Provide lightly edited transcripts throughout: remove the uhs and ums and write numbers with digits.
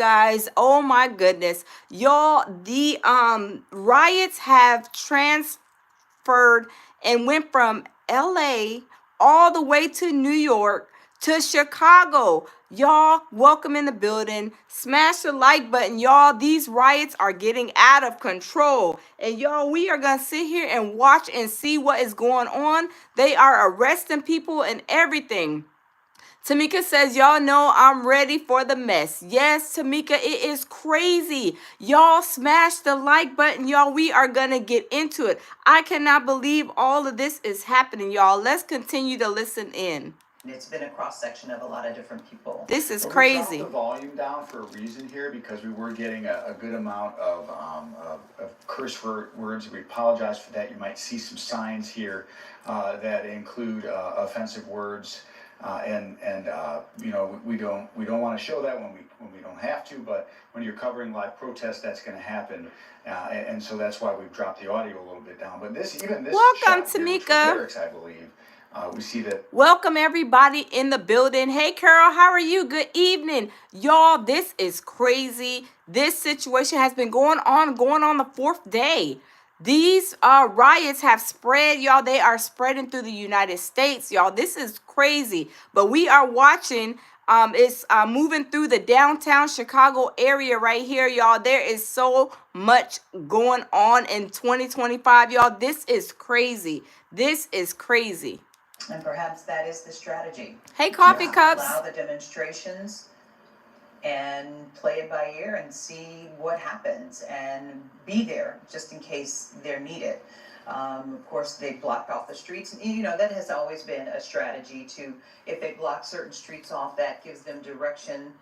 guys. Oh my goodness. Y'all, the riots have transferred and went from LA all the way to New York to Chicago. Y'all, welcome in the building. Smash the like button, y'all. These riots are getting out of control. And y'all, we are going to sit here and watch and see what is going on. They are arresting people and everything. Tamika says, y'all know I'm ready for the mess. Yes, Tamika, it is crazy. Y'all smash the like button, y'all. We are going to get into it. I cannot believe all of this is happening, y'all. Let's continue to listen in. It's been a cross-section of a lot of different people. This is crazy. We dropped the volume down for a reason here because we were getting a good amount of curse words. We apologize for that. You might see some signs here that include offensive words. You know, we don't want to show that when we don't have to, but when you're covering live protests, that's going to happen, and so that's why we've dropped the audio a little bit down. But this welcome, Tamika. Lyrics, I believe. We see that. Welcome everybody in the building. Hey Carol, how are you? Good evening. Y'all, this is crazy. This situation has been going on the fourth day. These riots have spread, y'all. They are spreading through the United States, y'all. This is crazy. But we are watching. It's moving through the downtown Chicago area right here, y'all. There is so much going on in 2025, y'all. This is crazy. This is crazy. And perhaps that is the strategy. Hey, coffee cups. Allow the demonstrations and play it by ear and see what happens and be there just in case they're needed. Of course, they blocked off the streets. You know, that has always been a strategy to, if they block certain streets off, that gives them direction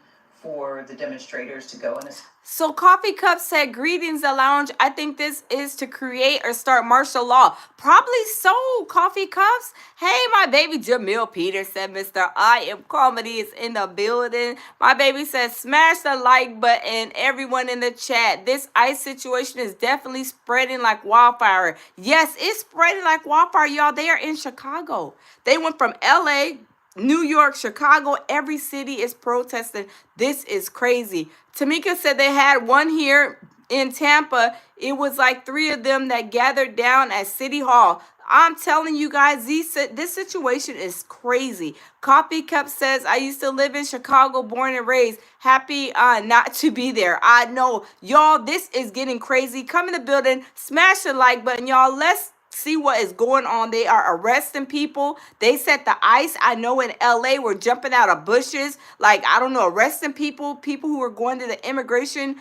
for the demonstrators to go in a... So Coffee Cup said, greetings, the lounge. I think this is to create or start martial law. Probably so, Coffee Cups. Hey, my baby Jamil Peter said, Mr. I Am Comedy is in the building. My baby says, smash the like button. Everyone in the chat. This ICE situation is definitely spreading like wildfire. Yes, it's spreading like wildfire, y'all. They are in Chicago. They went from LA, New York, Chicago, every city is protesting. This is crazy. Tamika said they had one here in Tampa. It was like 3 of them that gathered down at City Hall. I'm telling you guys, this situation is crazy. Coffee Cup says, I used to live in Chicago, born and raised. Happy not to be there. I know. Y'all, this is getting crazy. Come in the building, smash the like button, y'all. Let's see what is going on. They are arresting people. They set the ICE. I know in LA we're jumping out of bushes, like, I don't know, arresting people who were going to the immigration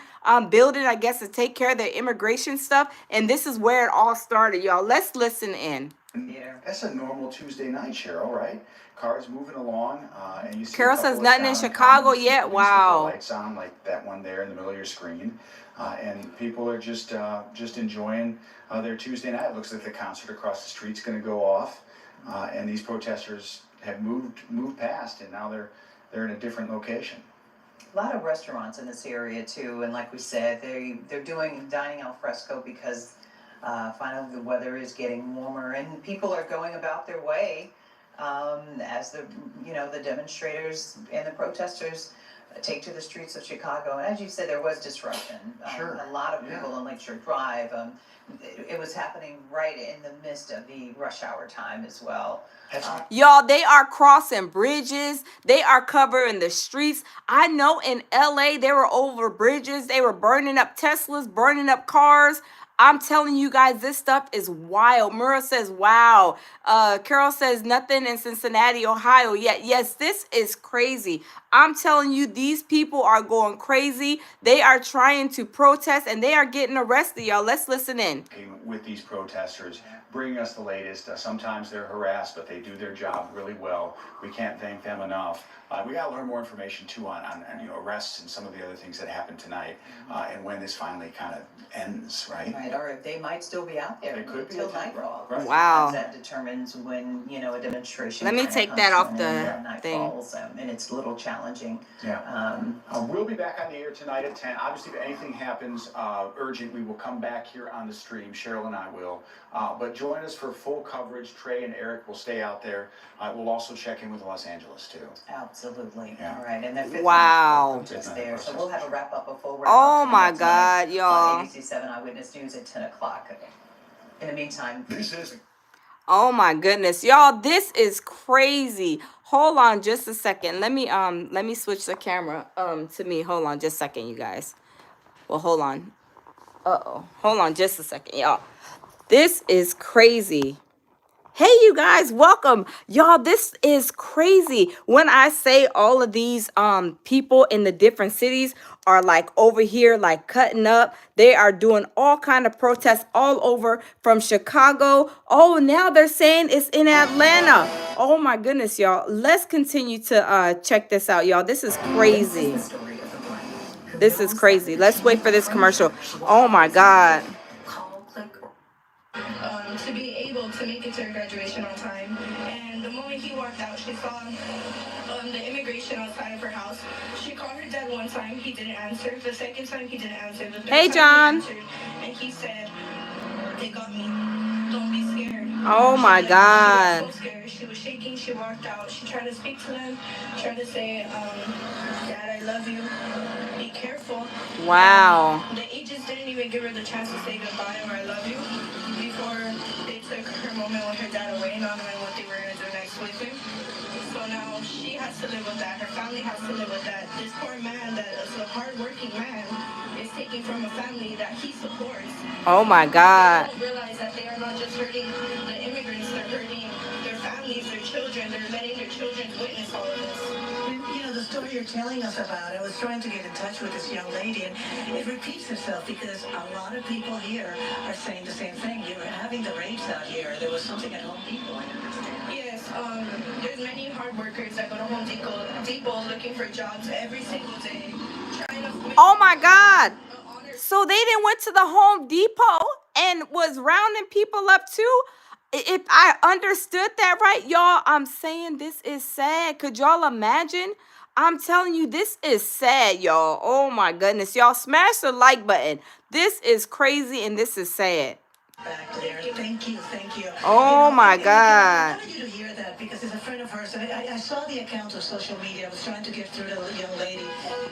building, I guess, to take care of their immigration stuff. And this is where it all started, y'all. Let's listen in. Yeah, that's a normal Tuesday night, Cheryl, right? Cars moving along, and you see Carol says nothing in Chicago yet. Wow. Lights on, like that one there in the middle of your screen, and people are just enjoying their Tuesday night. It looks like the concert across the street's going to go off, and these protesters have moved past, and now they're in a different location. A lot of restaurants in this area too, and like we said, they're doing dining al fresco because finally the weather is getting warmer, and people are going about their way. As the demonstrators and the protesters take to the streets of Chicago. And as you said, there was disruption. Sure. A lot of people on Lakeshore Drive. It was happening right in the midst of the rush hour time as well. Y'all, they are crossing bridges. They are covering the streets. I know in LA, they were over bridges. They were burning up Teslas, burning up cars. I'm telling you guys, this stuff is wild. Mura says, wow. Carol says, nothing in Cincinnati, Ohio yet. Yes, this is crazy. I'm telling you, these people are going crazy. They are trying to protest, and they are getting arrested, y'all. Let's listen in. With these protesters, bringing us the latest. Sometimes they're harassed, but they do their job really well. We can't thank them enough. We got to learn more information, too, on arrests and some of the other things that happened tonight, and when this finally kind of ends, right? Right, or they might still be out there until nightfall. Right. Wow. That determines when, a demonstration. Let me take that off the thing. And it's a little challenging. challenging. Yeah. We'll be back on the air tonight at 10. Obviously, if anything happens urgent, we will come back here on the stream. Cheryl and I will. But join us for full coverage. Trey and Eric will stay out there. We'll also check in with Los Angeles, too. Absolutely. Yeah. All right. And the fifth Wow. protest there. So we'll have a full wrap up. Oh my coming up tonight God, y'all. on ABC 7 Eyewitness News at 10 o'clock. In the meantime, This is... Oh my goodness, y'all, this is crazy. Hold on just a second. Let me switch the camera to me. Hold on just a second, you guys. Well, hold on. Hold on just a second, y'all. This is crazy. Hey, you guys, welcome. Y'all, this is crazy. When I say all of these people in the different cities are like over here, like cutting up. They are doing all kind of protests all over from Chicago. Oh, now they're saying it's in Atlanta. Oh my goodness, y'all. Let's continue to check this out, y'all. This is crazy. This is crazy. Let's wait for this commercial. Oh my God. To be able to make it to her graduation on time. And the moment he walked out, she saw the immigration outside of her house. She called her dad one time, he didn't answer. The second time, he didn't answer. The third Hey, time John. he answered, and he said, "They got me. Don't be scared." Oh my God. She was so scared. She was shaking. She walked out. She tried to speak to them, tried to say, "Dad, I love you. Be careful." Wow. The agents didn't even give her the chance to say goodbye or "I love you" before they took her moment with her dad away, not knowing what they were going to do next with him. So now she has to live with that. Her family has to live with that. This poor man that is a hard-working man is taking from a family that he supports. Oh my God. They don't realize that they are not just hurting the immigrants, they're hurting their families, their children. They're letting their children witness all of this. You know, the story you're telling us about, I was trying to get in touch with this young lady, and it repeats itself because a lot of people here are saying the same thing. You're having the rates out here. There was something at Home Depot, I understand. Yes, there's many hard workers that go to Home Depot looking for jobs every single day. Trying to Oh my God. So they didn't went to the Home Depot and was rounding people up too? If I understood that right, y'all, I'm saying this is sad. Could y'all imagine? I'm telling you, this is sad, y'all. Oh my goodness. Y'all smash the like button. This is crazy and this is sad. Back there. Thank you, thank you. Oh my and God. I wanted you to hear that because as a friend of hers, and I saw the account of social media. I was trying to get through to the young lady,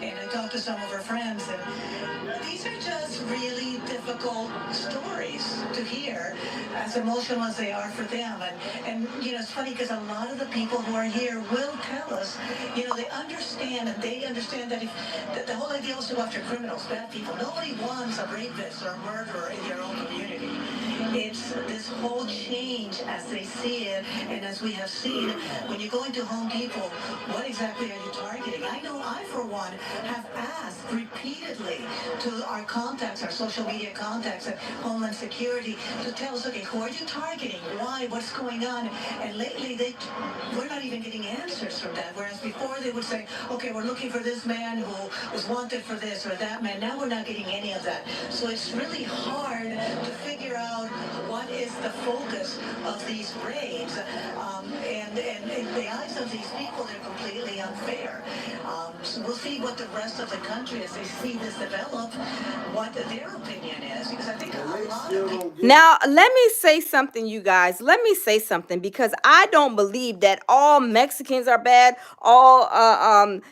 and I talked to some of her friends, and these are just really difficult stories to hear, as emotional as they are for them. And you know, it's funny because a lot of the people who are here will tell us, you know, they understand, and they understand that if the whole idea was to go after criminals, bad people. Nobody wants a rapist or a murderer in their own community. It's this whole change as they see it, and as we have seen, when you go into Home Depot, what exactly are you targeting? I know I, for one, have asked repeatedly to our contacts, our social media contacts at Homeland Security, to tell us, okay, who are you targeting? Why? What's going on? And lately, we're not even getting answers from that, whereas before they would say, okay, we're looking for this man who was wanted for this or that man. Now we're not getting any of that. So it's really hard to figure out what is the focus of these raids, and in the eyes of these people, they're completely unfair. So we'll see what the rest of the country, as they see this develop, what their opinion is, because I think a lot of people... Now, let me say something, you guys. Let me say something, because I don't believe that all Mexicans are bad, all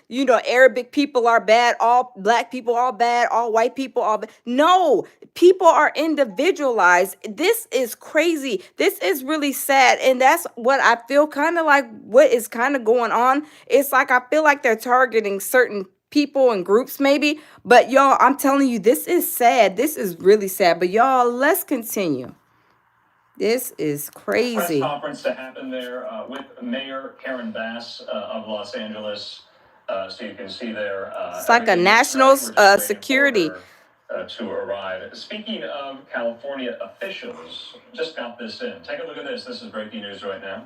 Arabic people are bad, all black people are bad, all white people are bad. No, people are individualized. This is crazy. This is really sad, and that's what I feel kind of like what is kind of going on. It's like I feel like they're targeting certain people and groups maybe, but y'all, I'm telling you, this is sad. This is really sad. But y'all, let's continue. This is crazy. Press conference to happen there with Mayor Karen Bass of Los Angeles. So you can see there. It's like a national security. To arrive. Speaking of California officials, just got this in. Take a look at this. This is breaking news right now.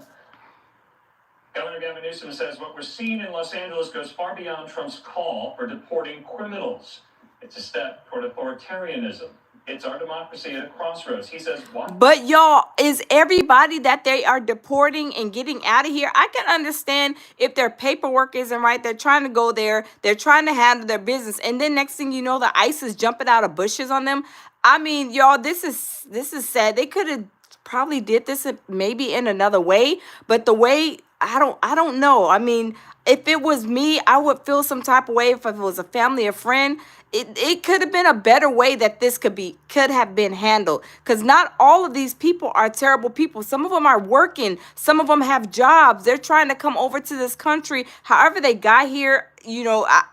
Governor Gavin Newsom says what we're seeing in Los Angeles goes far beyond Trump's call for deporting criminals. It's a step toward authoritarianism. It's our democracy at a crossroads. He says, what? But y'all, is everybody that they are deporting and getting out of here? I can understand if their paperwork isn't right. They're trying to go there. They're trying to handle their business. And then next thing you know, the ICE is jumping out of bushes on them. I mean, y'all, this is sad. They could have probably did this maybe in another way, but the way, I don't know. I mean, if it was me, I would feel some type of way. If it was a family or friend, it could have been a better way that this could have been handled, because not all of these people are terrible people. Some of them are working, some of them have jobs, they're trying to come over to this country. However they got here,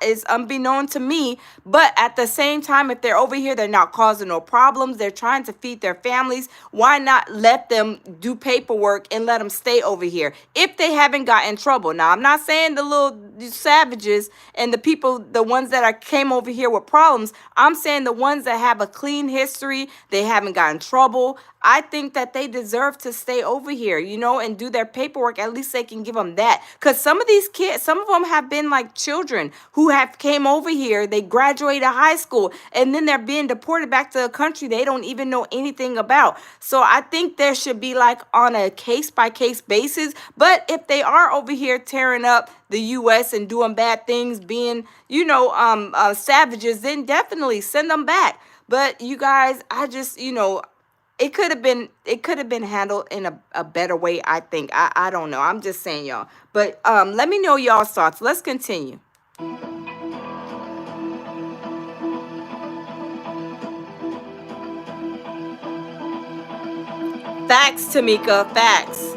is unbeknown to me. But at the same time, if they're over here, they're not causing no problems, they're trying to feed their families. Why not let them do paperwork and let them stay over here if they haven't got in trouble? Now, I'm not saying the little savages and the people, the ones that came over here with problems. I'm saying the ones that have a clean history, they haven't gotten in trouble. I think that they deserve to stay over here, and do their paperwork. At least they can give them that. Because some of these kids, some of them have been like children who have came over here. They graduated high school and then they're being deported back to a country they don't even know anything about. So I think there should be like on a case by case basis. But if they are over here tearing up the U.S. and doing bad things, being, savages, then definitely send them back. But you guys, I just, it could have been handled in a better way, I think. I don't know. I'm just saying, y'all. But let me know y'all's thoughts. Let's continue. Facts, Tamika, facts.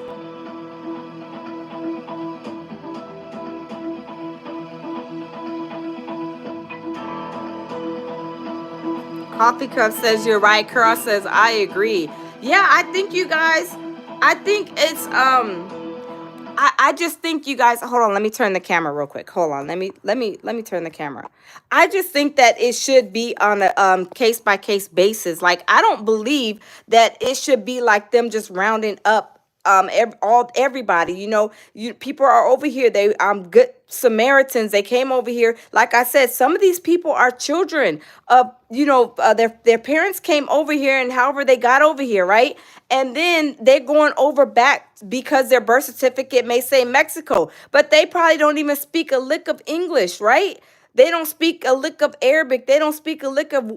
Coffee Cup says you're right. Carl says I agree. Yeah, I think you guys, I think it's I just think you guys, hold on, let me turn the camera real quick. Hold on. Let me turn the camera. I just think that it should be on a case by case basis. Like, I don't believe that it should be like them just rounding up everybody. People are over here. They good Samaritans. They came over here. Like I said, some of these people are children of their parents came over here, and however they got over here, right? And then they're going over back because their birth certificate may say Mexico, but they probably don't even speak a lick of English, right? They don't speak a lick of Arabic. They don't speak a lick of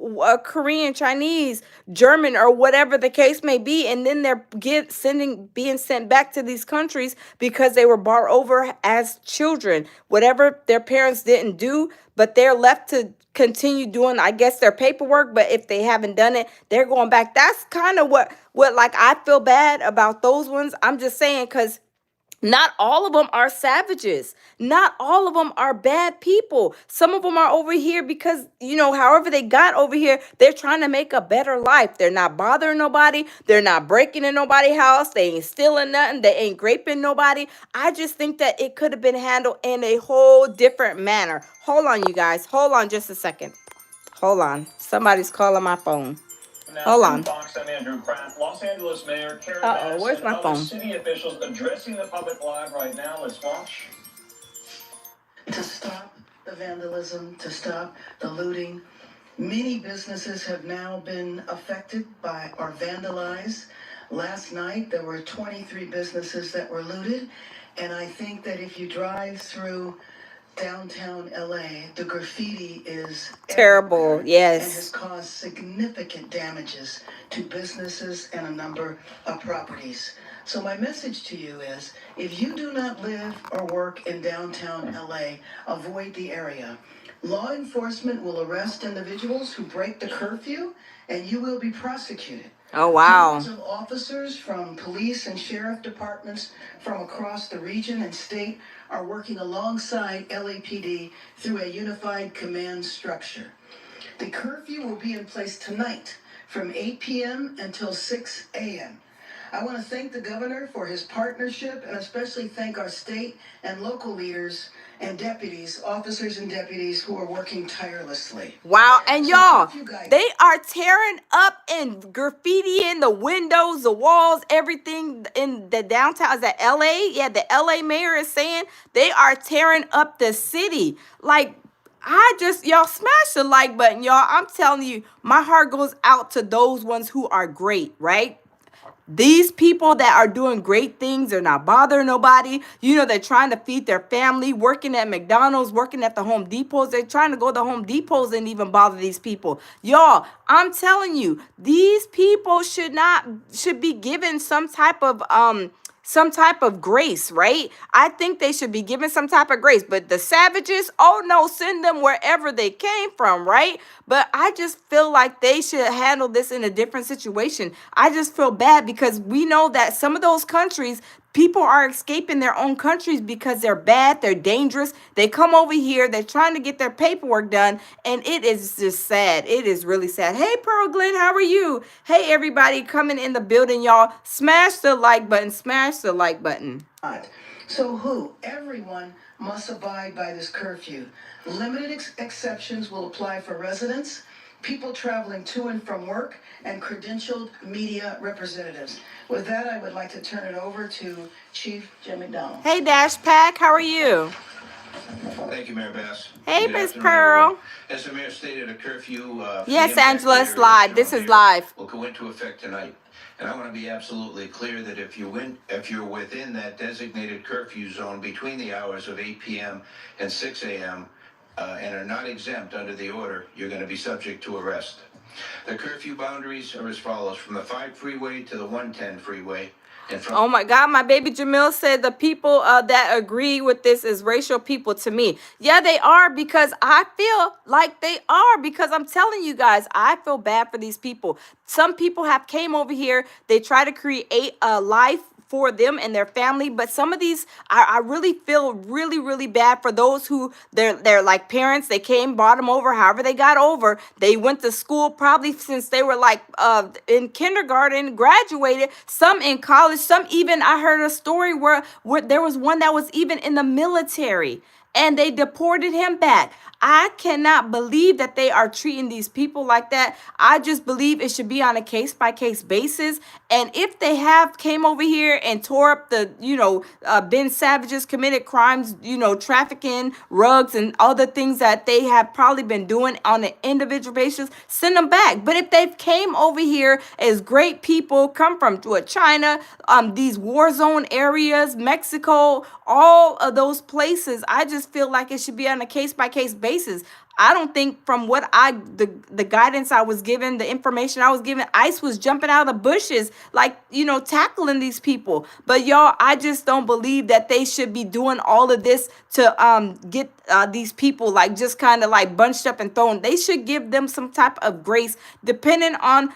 Korean, Chinese, German, or whatever the case may be. And then they're being sent back to these countries because they were brought over as children. Whatever their parents didn't do, but they're left to continue doing, I guess, their paperwork. But if they haven't done it, they're going back. That's kind of what like I feel bad about those ones. I'm just saying, because not all of them are savages. Not all of them are bad people. Some of them are over here because, however they got over here, they're trying to make a better life. They're not bothering nobody. They're not breaking in nobody's house. They ain't stealing nothing. They ain't raping nobody. I just think that it could have been handled in a whole different manner. Hold on, you guys. Hold on just a second. Hold on. Somebody's calling my phone. Now, hold on. Fox, I'm Andrew Kraft. Los Angeles Mayor Karen Where's my phone? City officials addressing the public live right now. Let's watch. To stop the vandalism, to stop the looting. Many businesses have now been affected by or vandalized. Last night, there were 23 businesses that were looted. And I think that if you drive through downtown LA, the graffiti is terrible, yes, and has caused significant damages to businesses and a number of properties. So my message to you is, if you do not live or work in downtown LA, avoid the area. Law enforcement will arrest individuals who break the curfew, and you will be prosecuted. Oh, wow. Teams of officers from police and sheriff departments from across the region and state are working alongside LAPD through a unified command structure. The curfew will be in place tonight from 8 p.m. until 6 a.m. I want to thank the governor for his partnership, and especially thank our state and local leaders and deputies, officers and deputies who are working tirelessly. Wow, and y'all, they are tearing up and graffiti in the windows, the walls, everything in the downtown. Is that LA? Yeah, the LA mayor is saying they are tearing up the city. Like, y'all smash the like button, y'all. I'm telling you, my heart goes out to those ones who are great, right? These people that are doing great things, they're not bothering nobody. You know, they're trying to feed their family, working at McDonald's, working at the Home Depots. They're trying to go to Home Depots and even bother these people. Y'all, I'm telling you, these people should be given some type of grace, right? I think they should be given some type of grace. But the savages, oh no, send them wherever they came from, right? But I just feel like they should handle this in a different situation. I just feel bad because we know that some of those countries, people are escaping their own countries because they're bad, they're dangerous. They come over here, they're trying to get their paperwork done, and it is just sad. It is really sad. Hey, Pearl Glenn, how are you? Hey, everybody coming in the building, y'all. Smash the like button. Smash the like button. So who? Everyone must abide by this curfew. Limited exceptions will apply for residents, people traveling to and from work, and credentialed media representatives. With that, I would like to turn it over to Chief Jim McDonald. Hey, Dash Pack, how are you? Thank you, Mayor Bass. Hey, Good Miss afternoon, Pearl. everyone. As the mayor stated, a curfew for Yes, the Angela, impacted it's live. areas This shown is here live. will go into effect tonight. And I want to be absolutely clear that if you're within that designated curfew zone between the hours of 8 p.m. and 6 a.m. And are not exempt under the order, you're going to be subject to arrest. The curfew boundaries are as follows: from the 5 freeway to the 110 freeway. Oh my God, my baby Jamil said the people that agree with this is racial people to me. Yeah, they are, because I feel like they are, because I'm telling you guys, I feel bad for these people. Some people have came over here, they try to create a life for them and their family, but some of these I really feel really bad for those who they're like parents. They came, brought them over, however they got over. They went to school probably since they were like in kindergarten, graduated, some in college, some even, I heard a story where there was one that was even in the military and they deported him back. I cannot believe that they are treating these people like that. I just believe it should be on a case-by-case basis. And if they have came over here and tore up the, been savages, committed crimes, trafficking, rugs, and other things that they have probably been doing on an individual basis, send them back. But if they came over here as great people, come from China, these war zone areas, Mexico, all of those places, I just feel like it should be on a case-by-case basis. I don't think, from what the guidance I was given, the information I was given, ICE was jumping out of the bushes, like, tackling these people. But y'all, I just don't believe that they should be doing all of this to get these people like just kind of like bunched up and thrown. They should give them some type of grace, depending on,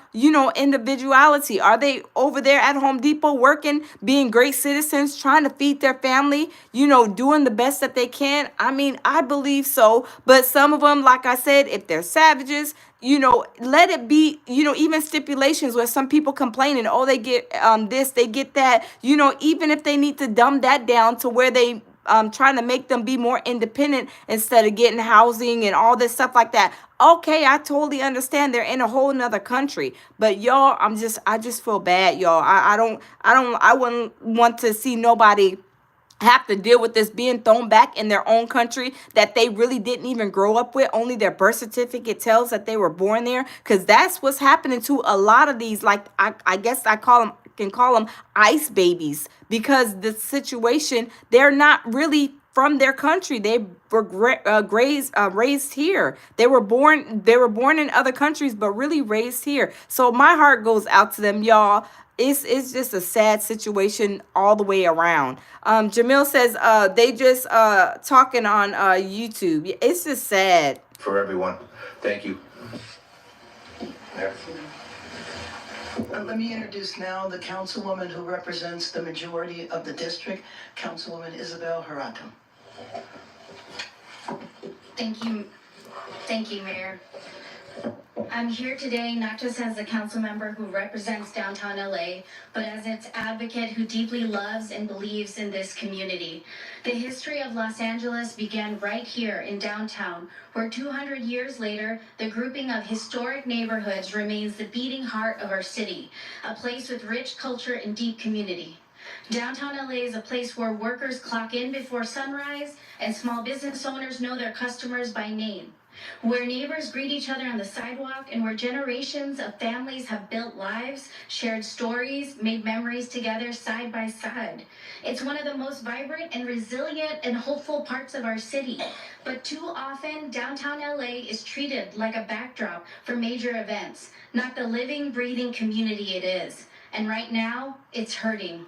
individuality. Are they over there at Home Depot working, being great citizens, trying to feed their family, doing the best that they can? I mean, I believe so. But some of them, like I said, if they're savages, let it be, even stipulations where some people complaining, oh, they get this, they get that, even if they need to dumb that down to where they trying to make them be more independent instead of getting housing and all this stuff like that. Okay, I totally understand they're in a whole nother country, but y'all, I just feel bad, y'all. I wouldn't want to see nobody have to deal with this being thrown back in their own country that they really didn't even grow up with. Only their birth certificate tells that they were born there, because that's what's happening to a lot of these, like, I guess I can call them ICE babies, because the situation, they're not really from their country. They were raised here. They were born in other countries, but really raised here. So my heart goes out to them, y'all. It's just a sad situation all the way around. Jamil says they just talking on YouTube. It's just sad. For everyone. Thank you. Let me introduce now the councilwoman who represents the majority of the district, Councilwoman Isabel Harato. Thank you, Mayor. I'm here today not just as a council member who represents downtown LA, but as its advocate who deeply loves and believes in this community. The history of Los Angeles began right here in downtown, where 200 years later, the grouping of historic neighborhoods remains the beating heart of our city, a place with rich culture and deep community. Downtown LA is a place where workers clock in before sunrise and small business owners know their customers by name, where neighbors greet each other on the sidewalk, and where generations of families have built lives, shared stories, made memories together side by side. It's one of the most vibrant and resilient and hopeful parts of our city. But too often, downtown LA is treated like a backdrop for major events, not the living, breathing community it is. And right now, it's hurting.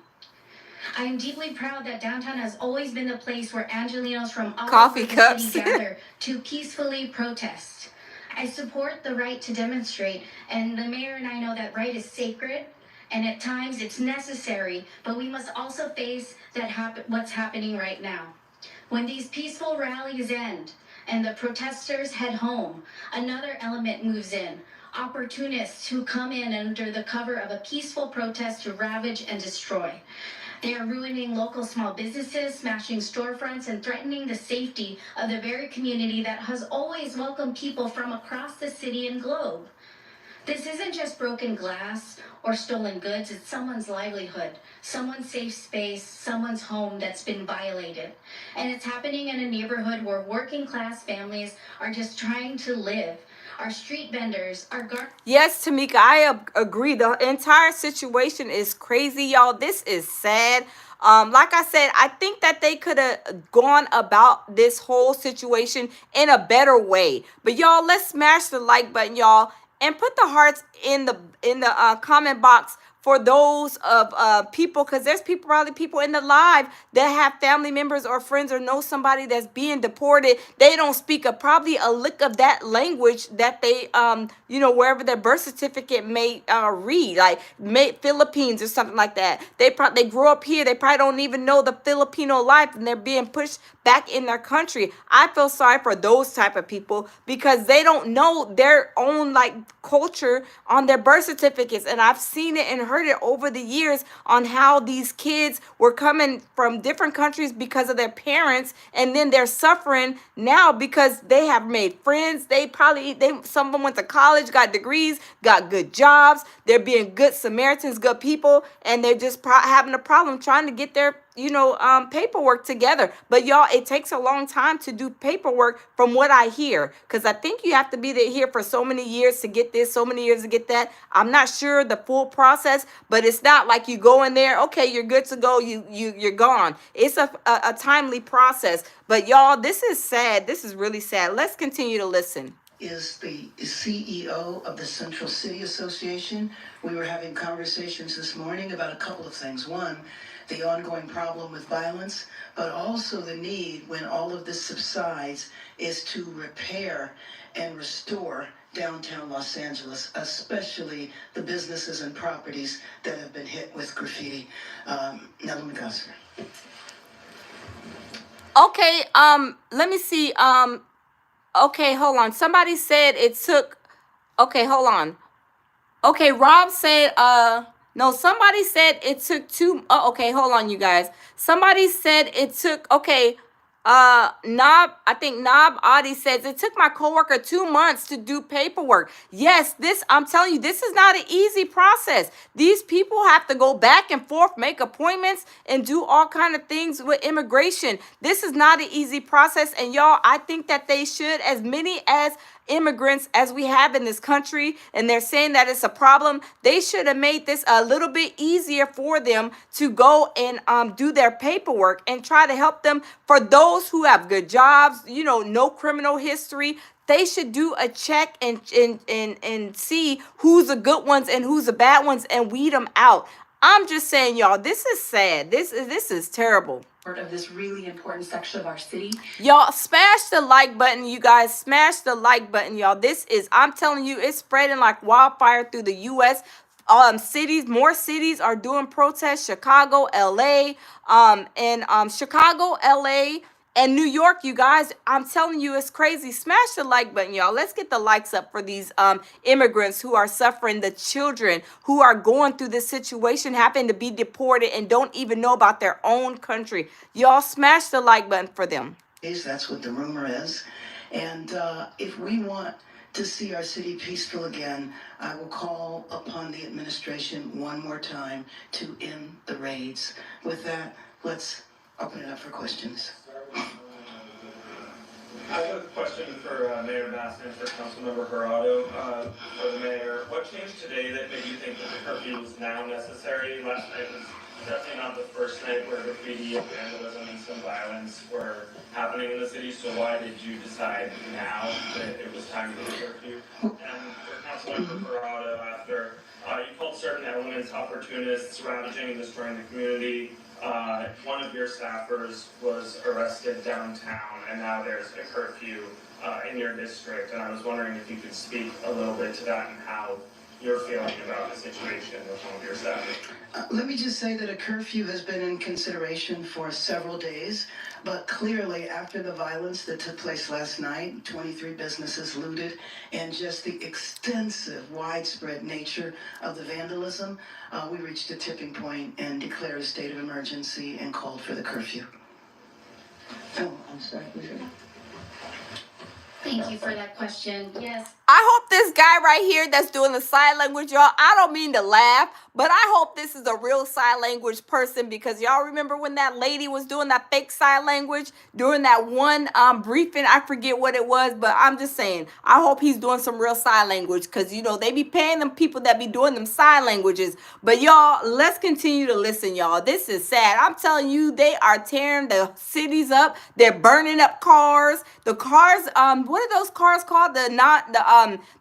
I am deeply proud that downtown has always been the place where Angelenos from all Coffee over the cups. city gather to peacefully protest. I support the right to demonstrate, and the mayor and I know that right is sacred, and at times it's necessary, but we must also face what's happening right now. When these peaceful rallies end and the protesters head home, another element moves in. Opportunists who come in under the cover of a peaceful protest to ravage and destroy. They are ruining local small businesses, smashing storefronts, and threatening the safety of the very community that has always welcomed people from across the city and globe. This isn't just broken glass or stolen goods, it's someone's livelihood, someone's safe space, someone's home that's been violated. And it's happening in a neighborhood where working class families are just trying to live. Our street vendors, Yes, Tamika, I agree. The entire situation is crazy, y'all. This is sad. Like I said, I think that they could have gone about this whole situation in a better way. But y'all, let's smash the like button, y'all, and put the hearts in the comment box for those of people, because there's probably people in the live that have family members or friends or know somebody that's being deported. They don't speak probably a lick of that language that they wherever their birth certificate may read, like Philippines or something like that. They grew up here. They probably don't even know the Filipino life, and they're being pushed back in their country. I feel sorry for those type of people because they don't know their own culture on their birth certificates. And I've seen it and heard it over the years on how these kids were coming from different countries because of their parents, and then they're suffering now because they have made friends. Some of them went to college, got degrees, got good jobs. They're being good Samaritans, good people, and they're just having a problem trying to get their paperwork together. But y'all, it takes a long time to do paperwork from what I hear, because I think you have to be here for so many years to get this, so many years to get that. I'm not sure the full process, but it's not like you go in there, okay, you're good to go, you're gone. It's a timely process. But y'all, this is sad. This is really sad. Let's continue to listen. Is the CEO of the Central City Association. We were having conversations this morning about a couple of things. One, the ongoing problem with violence, but also the need, when all of this subsides, is to repair and restore downtown Los Angeles, especially the businesses and properties that have been hit with graffiti. Now let me go. Okay, let me see. Okay, hold on. Somebody said it took. Okay, hold on. Okay, Rob said. No, somebody said it took two. Oh, okay, hold on, you guys. Somebody said it took. Okay, I think Nob Adi says it took my coworker 2 months to do paperwork. Yes, I'm telling you, this is not an easy process. These people have to go back and forth, make appointments, and do all kind of things with immigration. This is not an easy process, and y'all, I think that they should, as many as immigrants as we have in this country, and they're saying that it's a problem, they should have made this a little bit easier for them to go and do their paperwork and try to help them. For those who have good jobs, no criminal history, they should do a check and see who's the good ones and who's the bad ones and weed them out. I'm just saying, y'all, this is sad. This is terrible. Of this really important section of our city. Y'all, smash the like button, you guys. Smash the like button, y'all. I'm telling you, it's spreading like wildfire through the U.S. More cities are doing protests. Chicago, LA, Chicago, LA, and New York, you guys. I'm telling you, it's crazy. Smash the like button, y'all. Let's get the likes up for these immigrants who are suffering, the children who are going through this situation, happen to be deported and don't even know about their own country. Y'all, smash the like button for them. That's what the rumor is. And if we want to see our city peaceful again, I will call upon the administration one more time to end the raids. With that, let's open it up for questions. I have a question for Mayor Bass and for Councilmember Corrado. For the mayor, what changed today that made you think that the curfew was now necessary? Last night was definitely not the first night where graffiti and vandalism and some violence were happening in the city. So why did you decide now that it was time for the curfew? And for Councilmember Corrado, after you called certain elements opportunists, ravaging and destroying the community. One of your staffers was arrested downtown, and now there's a curfew in your district. And I was wondering if you could speak a little bit to that and how you're feeling about the situation with one of your staffers. Let me just say that a curfew has been in consideration for several days, but clearly after the violence that took place last night, 23 businesses looted, and just the extensive, widespread nature of the vandalism, we reached a tipping point and declared a state of emergency and called for the curfew. Oh, I'm sorry. Thank you for that question. Yes. I hope this guy right here that's doing the sign language, y'all, I don't mean to laugh, but I hope this is a real sign language person, because y'all remember when that lady was doing that fake sign language during that one briefing? I forget what it was, but I'm just saying, I hope he's doing some real sign language, because, you know, they be paying them people that be doing them sign languages. But y'all, let's continue to listen, y'all. This is sad. I'm telling you, they are tearing the cities up. They're burning up cars. The cars, what are those cars called?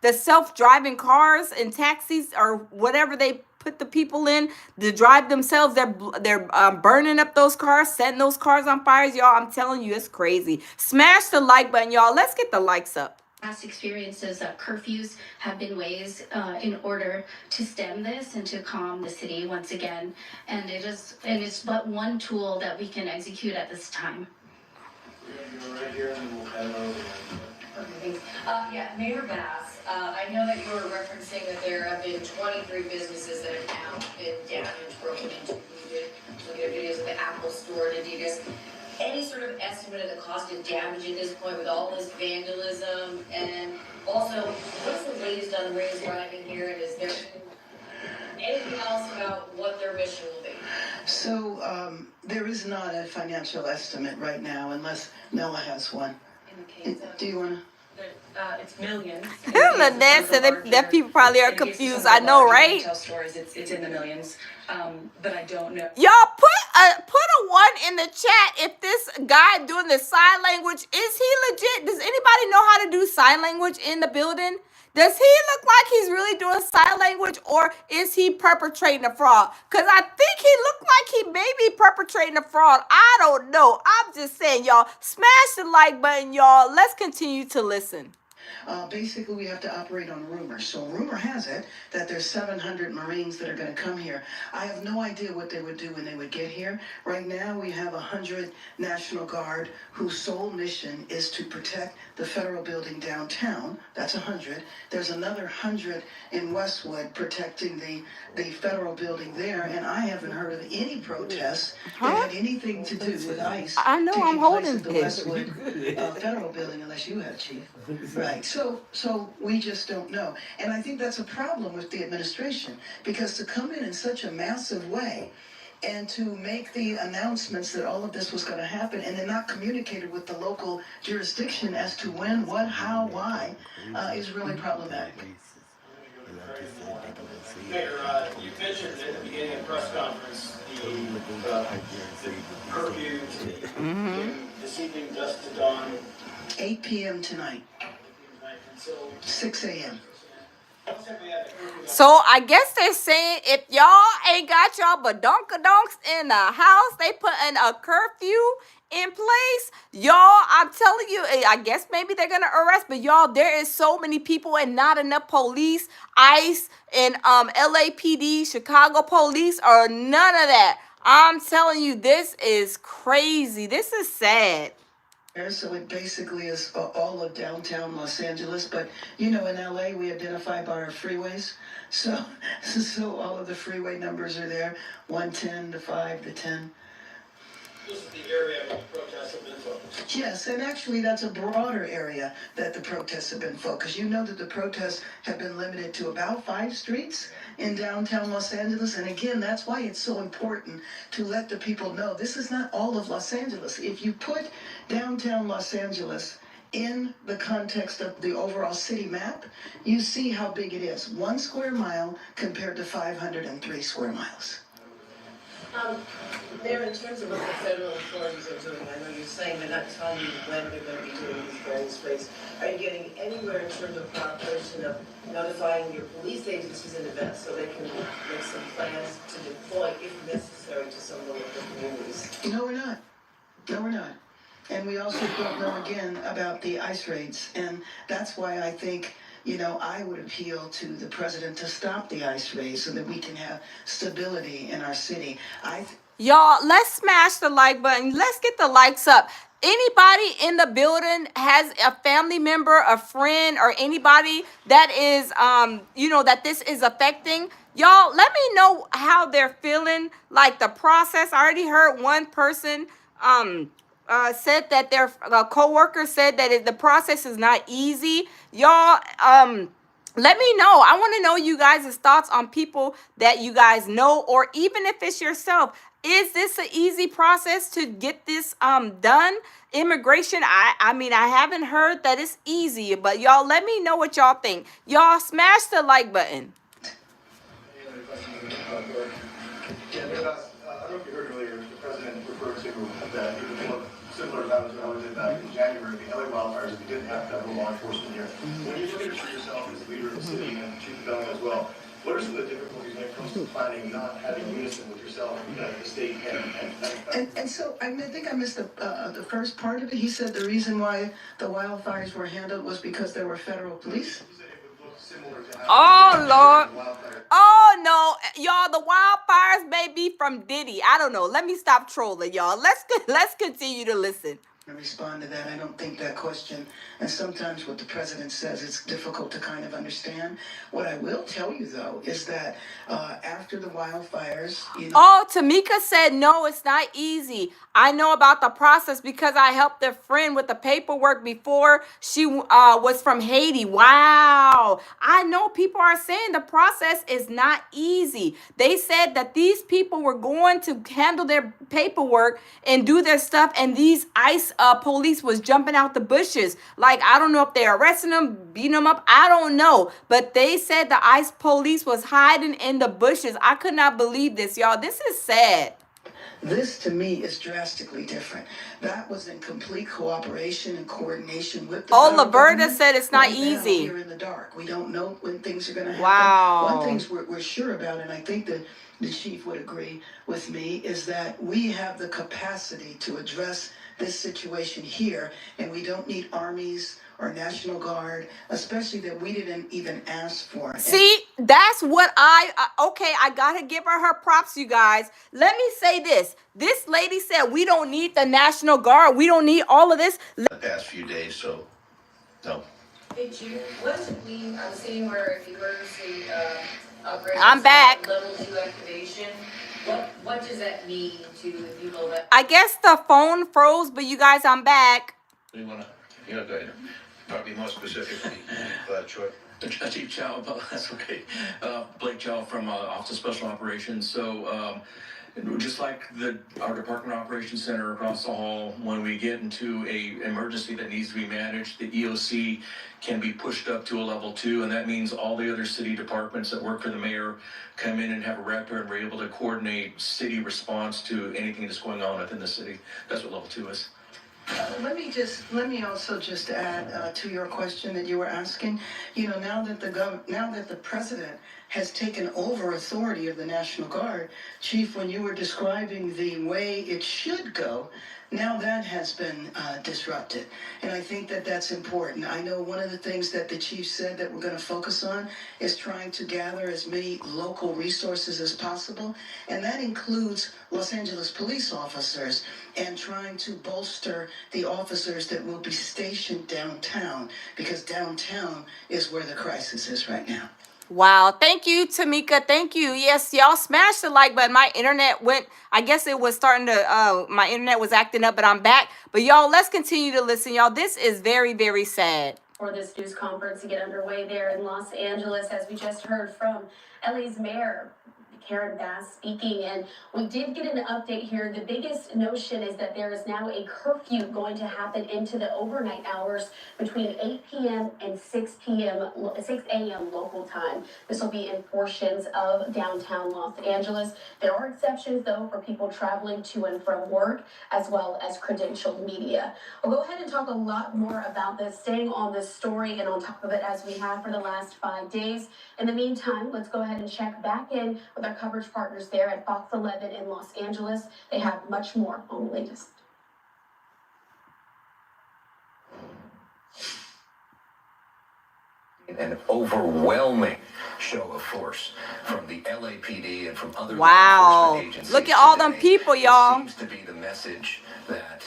The self-driving cars and taxis, or whatever they put the people in to drive themselves. They're burning up those cars, setting those cars on fires, y'all. I'm telling you, it's crazy. Smash the like button, y'all. Let's get the likes up. Past experiences that curfews have been ways in order to stem this and to calm the city once again. And it's but one tool that we can execute at this time. Right here, and we'll head over. Okay, thanks. Yeah, Mayor Bass, I know that you were referencing that there have been 23 businesses that have now been damaged, broken into, looted. Looking at videos of the Apple Store and Adidas. Any sort of estimate of the cost of damage at this point with all this vandalism? And also, what's the latest on the rains driving here? And is there anything else about what their mission will be? So there is not a financial estimate right now, unless Nella has one. Do you want to? It's millions. That people probably are confused. I know, right? Retail stores, it's in the millions. But I don't know. Y'all put a 1 in the chat if this guy doing the sign language, is he legit? Does anybody know how to do sign language in the building? Does he look like he's really doing sign language, or is he perpetrating a fraud? Because I think he looked like he may be perpetrating a fraud. I don't know. I'm just saying, y'all, smash the like button, y'all. Let's continue to listen. Basically, we have to operate on rumors. So rumor has it that there's 700 Marines that are going to come here. I have no idea what they would do when they would get here. Right now, we have 100 National Guard whose sole mission is to protect the federal building downtown. That's 100. There's another 100 in Westwood protecting the federal building there. And I haven't heard of any protests that had anything to do with ICE. I know, I'm holding place at the Westwood federal building, unless you have, Chief. Right. So we just don't know. And I think that's a problem with the administration, because to come in such a massive way and to make the announcements that all of this was going to happen and then not communicated with the local jurisdiction as to when, what, how, why, is really problematic. Mayor, you mentioned at the beginning of the press conference the curfew this evening, dusk to dawn. 8 p.m. tonight. 6 a.m. So I guess they're saying if y'all ain't got y'all badonkadonks in the house, they putting a curfew in place. Y'all, I'm telling you, I guess maybe they're gonna arrest, but y'all, there is so many people and not enough police, ICE, and LAPD, Chicago police, or none of that. I'm telling you, this is crazy. This is sad. So it basically is all of downtown Los Angeles, but you know, in LA we identify by our freeways, so all of the freeway numbers are there, 110 to 5 to 10. This is the area where the protests have been focused. Yes, and actually that's a broader area that the protests have been focused. You know that the protests have been limited to about 5 streets in downtown Los Angeles. And again, that's why it's so important to let the people know this is not all of Los Angeles. If you put downtown Los Angeles in the context of the overall city map, you see how big it is. 1 square mile compared to 503 square miles. Mayor, in terms of what the federal authorities are doing, I know you're saying they're not telling you when they're going to be doing these various ways. Are you getting anywhere in terms of cooperation of notifying your police agencies in advance so they can make some plans to deploy, if necessary, to some of the local communities? No, we're not. No, we're not. And we also don't know again about the ICE raids. And that's why I think, I would appeal to the president to stop the ICE raids so that we can have stability in our city. Y'all, let's smash the like button. Let's get the likes up. Anybody in the building has a family member, a friend, or anybody that is, that this is affecting? Y'all, let me know how they're feeling, like the process. I already heard one person said that their coworker said that the process is not easy. Y'all, let me know. I want to know you guys' thoughts on people that you guys know, or even if it's yourself. Is this an easy process to get this done? Immigration, I mean, I haven't heard that it's easy, but y'all let me know what y'all think. Y'all smash the like button. Any other questions? Yeah, I don't know if you heard earlier, the president referred to that it would look similar to that was did back in January, the LA wildfires, if you didn't have federal law enforcement here. When you look at it for yourself as leader of the city and chief of government as well, what are some of the difficulties when it comes to planning, not having unison with yourself, the state and so I think I missed the first part of it. He said the reason why the wildfires were handled was because there were federal police. He said it would look similar to how Oh, Lord. Oh, no. Y'all, the wildfires may be from Diddy. I don't know. Let me stop trolling, y'all. Let's continue to listen. Respond to that. I don't think that question, and sometimes what the president says, it's difficult to kind of understand. What I will tell you, though, is that after the wildfires, Oh, Tamika said, no, it's not easy. I know about the process because I helped a friend with the paperwork before she was from Haiti. Wow. I know people are saying the process is not easy. They said that these people were going to handle their paperwork and do their stuff, and these ICE police was jumping out the bushes. Like, I don't know if they're arresting them, beating them up. I don't know. But they said the ICE police was hiding in the bushes. I could not believe this, y'all. This is sad. This, to me, is drastically different. That was in complete cooperation and coordination with the Laverta said it's not right easy. Now, we're in the dark. We don't know when things are going to happen. Wow. One thing we're sure about, and I think that the chief would agree with me, is that we have the capacity to address this situation here, and we don't need armies or National Guard, especially that we didn't even ask for. See, that's what I gotta give her props, you guys. Let me say this. This lady said we don't need the National Guard. We don't need all of this. The past few days, so no. Hey, Jude, what does it mean? I'm seeing where if you were to see upgrades, I'm back. level 2 activation. What does that mean to the people that? I guess the phone froze, but you guys, I'm back. Do you want to? Yeah, go ahead. Probably more specifically, Troy. Chief Chow, that's okay. Blake Chow from Office of Special Operations. So, just like our Department Operations Center across the hall, when we get into a emergency that needs to be managed, the EOC can be pushed up to a level 2, and that means all the other city departments that work for the mayor come in and have a raptor, and we're able to coordinate city response to anything that's going on within the city. That's what level 2 is. Let me also just add to your question that you were asking. Now that the president has taken over authority of the National Guard, Chief, when you were describing the way it should go, now that has been disrupted. And I think that that's important. I know one of the things that the chief said that we're going to focus on is trying to gather as many local resources as possible. And that includes Los Angeles police officers and trying to bolster the officers that will be stationed downtown, because downtown is where the crisis is right now. Wow. Thank you, Tamika. Thank you. Yes, y'all smashed the like button. My internet went, I guess it was starting to, my internet was acting up, but I'm back. But y'all, let's continue to listen. Y'all, this is very, very sad. For this news conference to get underway there in Los Angeles, as we just heard from LA's mayor, Karen Bass, speaking, and we did get an update here. The biggest notion is that there is now a curfew going to happen into the overnight hours between 8 p.m. and 6 a.m. local time. This will be in portions of downtown Los Angeles. There are exceptions, though, for people traveling to and from work, as well as credentialed media. We'll go ahead and talk a lot more about this, staying on this story and on top of it as we have for the last 5 days. In the meantime, let's go ahead and check back in with our coverage partners there at Fox 11 in Los Angeles. They have much more on the latest. An overwhelming show of force from the LAPD and from other Wow. law enforcement agencies. Look at all them people, y'all. It seems to be the message that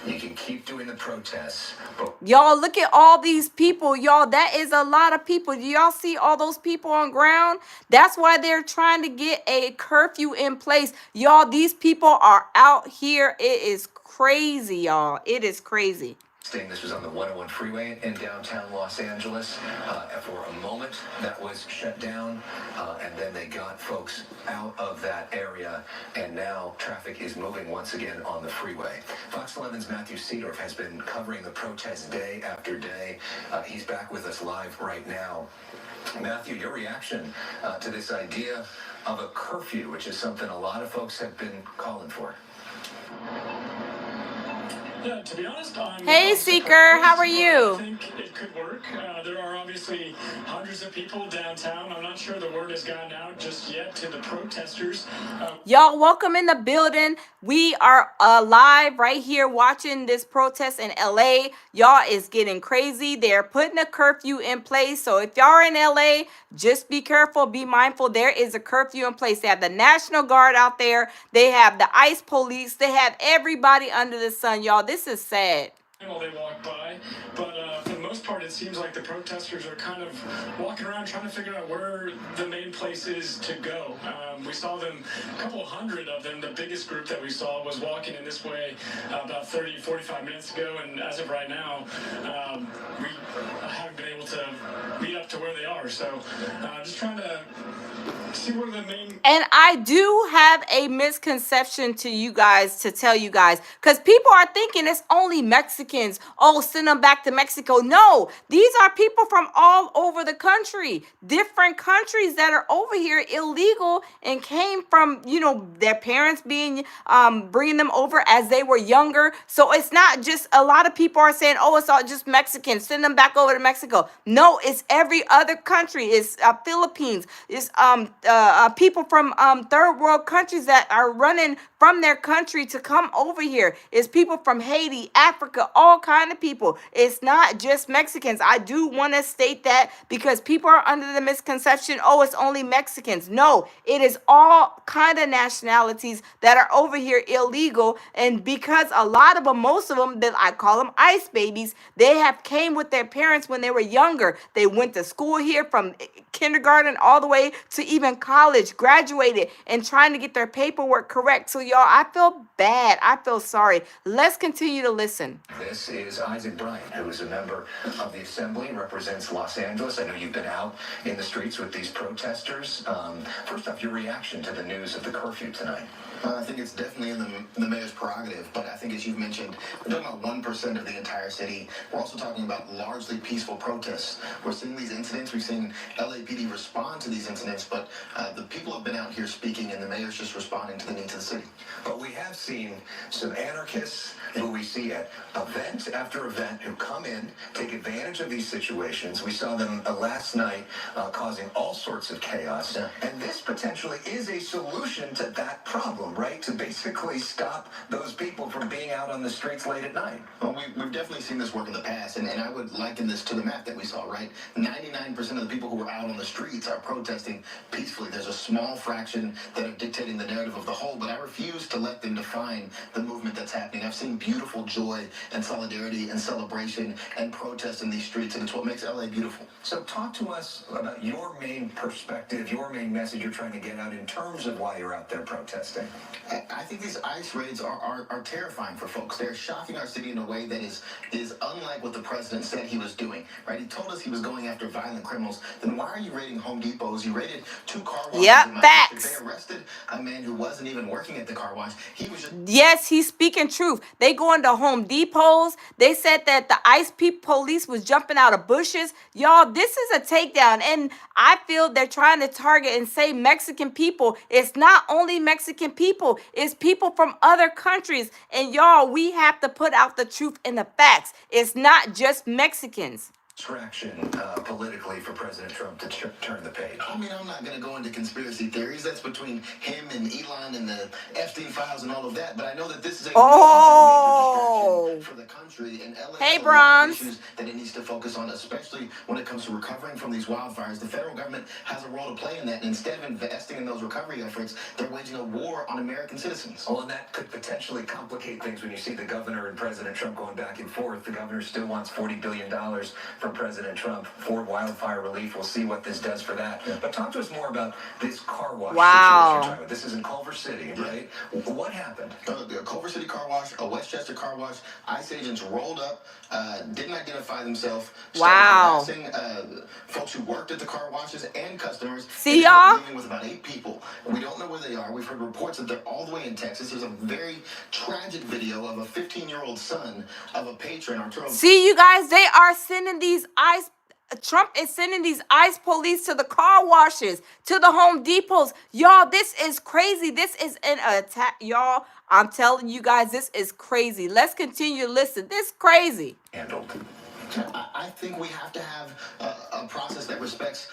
you can keep doing the protests, but Y'all, look at all these people, y'all. That is a lot of people. Do y'all see all those people on ground? That's why they're trying to get a curfew in place. Y'all, these people are out here. It is crazy, y'all. It is crazy. this was on the 101 freeway in downtown Los Angeles. For a moment, that was shut down, and then they got folks out of that area, and now traffic is moving once again on the freeway. Fox 11's Matthew Seedorf has been covering the protest day after day. He's back with us live right now. Matthew, your reaction to this idea of a curfew, which is something a lot of folks have been calling for. Yeah, to be honest, Hey, Seeker, how are you? I think it could work. There are obviously hundreds of people downtown. I'm not sure the word has gotten out just yet to the protesters. Y'all, welcome in the building. We are live right here watching this protest in LA. Y'all, is getting crazy. They're putting a curfew in place. So if y'all are in LA, just be careful, be mindful. There is a curfew in place. They have the National Guard out there. They have the ICE police. They have everybody under the sun, y'all. This is sad. While they walk by, but for the most part, it seems like the protesters are kind of walking around trying to figure out where the main place is to go. We saw them, a couple hundred of them. The biggest group that we saw was walking in this way about 45 minutes ago, and as of right now, we haven't been able to meet up to where they are. So just trying to see where the main... And I do have a misconception to you guys, to tell you guys, because people are thinking it's only Mexicans. Oh, send them back to Mexico. No, these are people from all over the country, different countries that are over here illegal and came from, you know, their parents being, bringing them over as they were younger. So it's not just, a lot of people are saying, oh, it's all just Mexicans, send them back over to Mexico. No, it's every other country. It's Philippines. It's people from third world countries that are running from their country to come over here. It's people from Haiti, Africa, all kind of people. It's not just Mexicans. I do want to state that, because people are under the misconception, oh, it's only Mexicans. No, it is all kind of nationalities that are over here illegal. And because a lot of them, most of them, that I call them ICE babies, they have came with their parents when they were younger. They went to school here from kindergarten all the way to even college, graduated, and trying to get their paperwork correct. So y'all, I feel bad. I feel sorry. Let's continue to listen. This is Isaac Bryant, who is a member of the Assembly and represents Los Angeles. I know you've been out in the streets with these protesters. First off, your reaction to the news of the curfew tonight. I think it's definitely in the mayor's prerogative, but I think, as you've mentioned, we're talking about 1% of the entire city. We're also talking about largely peaceful protests. We're seeing these incidents. We've seen LAPD respond to these incidents, but the people have been out here speaking, and the mayor's just responding to the needs of the city. But we have seen some anarchists who we see at event after event who come in, take advantage of these situations. We saw them last night causing all sorts of chaos, and this potentially is a solution to that problem. curfew, right? To basically stop those people from being out on the streets late at night. Well, we've definitely seen this work in the past, and I would liken this to the map that we saw, right? 99% of the people who are out on the streets are protesting peacefully. There's a small fraction that are dictating the narrative of the whole, but I refuse to let them define the movement that's happening. I've seen beautiful joy and solidarity and celebration and protest in these streets, and it's what makes LA beautiful. So talk to us about your main perspective, your main message you're trying to get out in terms of why you're out there protesting. I think these ICE raids are terrifying for folks. They're shocking our city in a way that is unlike what the president said he was doing, right? He told us he was going after violent criminals. Then why are you raiding Home Depots? You raided 2 car washes in my district. They arrested a man who wasn't even working at the car wash. He was just... Yes, he's speaking truth. They go into Home Depots. They said that the ICE police was jumping out of bushes. Y'all, this is a takedown. And I feel they're trying to target and say Mexican people. It's not only Mexican people. It's people from other countries. And y'all, we have to put out the truth and the facts. It's not just Mexicans. Distraction politically for President Trump to turn the page. I mean, I'm not going to go into conspiracy theories. That's between him and Elon and the Epstein files and all of that. But I know that this is a major distraction for the country. And LA has a lot of issues that it needs to focus on, especially when it comes to recovering from these wildfires. The federal government has a role to play in that. And instead of investing in those recovery efforts, they're waging a war on American citizens. Well, and that could potentially complicate things when you see the governor and President Trump going back and forth. The governor still wants $40 billion from President Trump for wildfire relief. We'll see what this does for that. But talk to us more about this car wash situation. This is in Culver City, right? What happened? The Culver City car wash, a Westchester car wash. ICE agents rolled up, didn't identify themselves. Harassing folks who worked at the car washes and customers. See y'all? Leaving with about 8 people. We don't know where they are. We've heard reports that they're all the way in Texas. There's a very tragic video of a 15-year-old son of a patron. See, you guys, they are sending these ICE. Trump is sending these ICE police to the car washes, to the Home Depots. Y'all, this is crazy. This is an attack. Y'all, I'm telling you guys, this is crazy. Let's continue to listen. This is crazy. I think we have to have a process that respects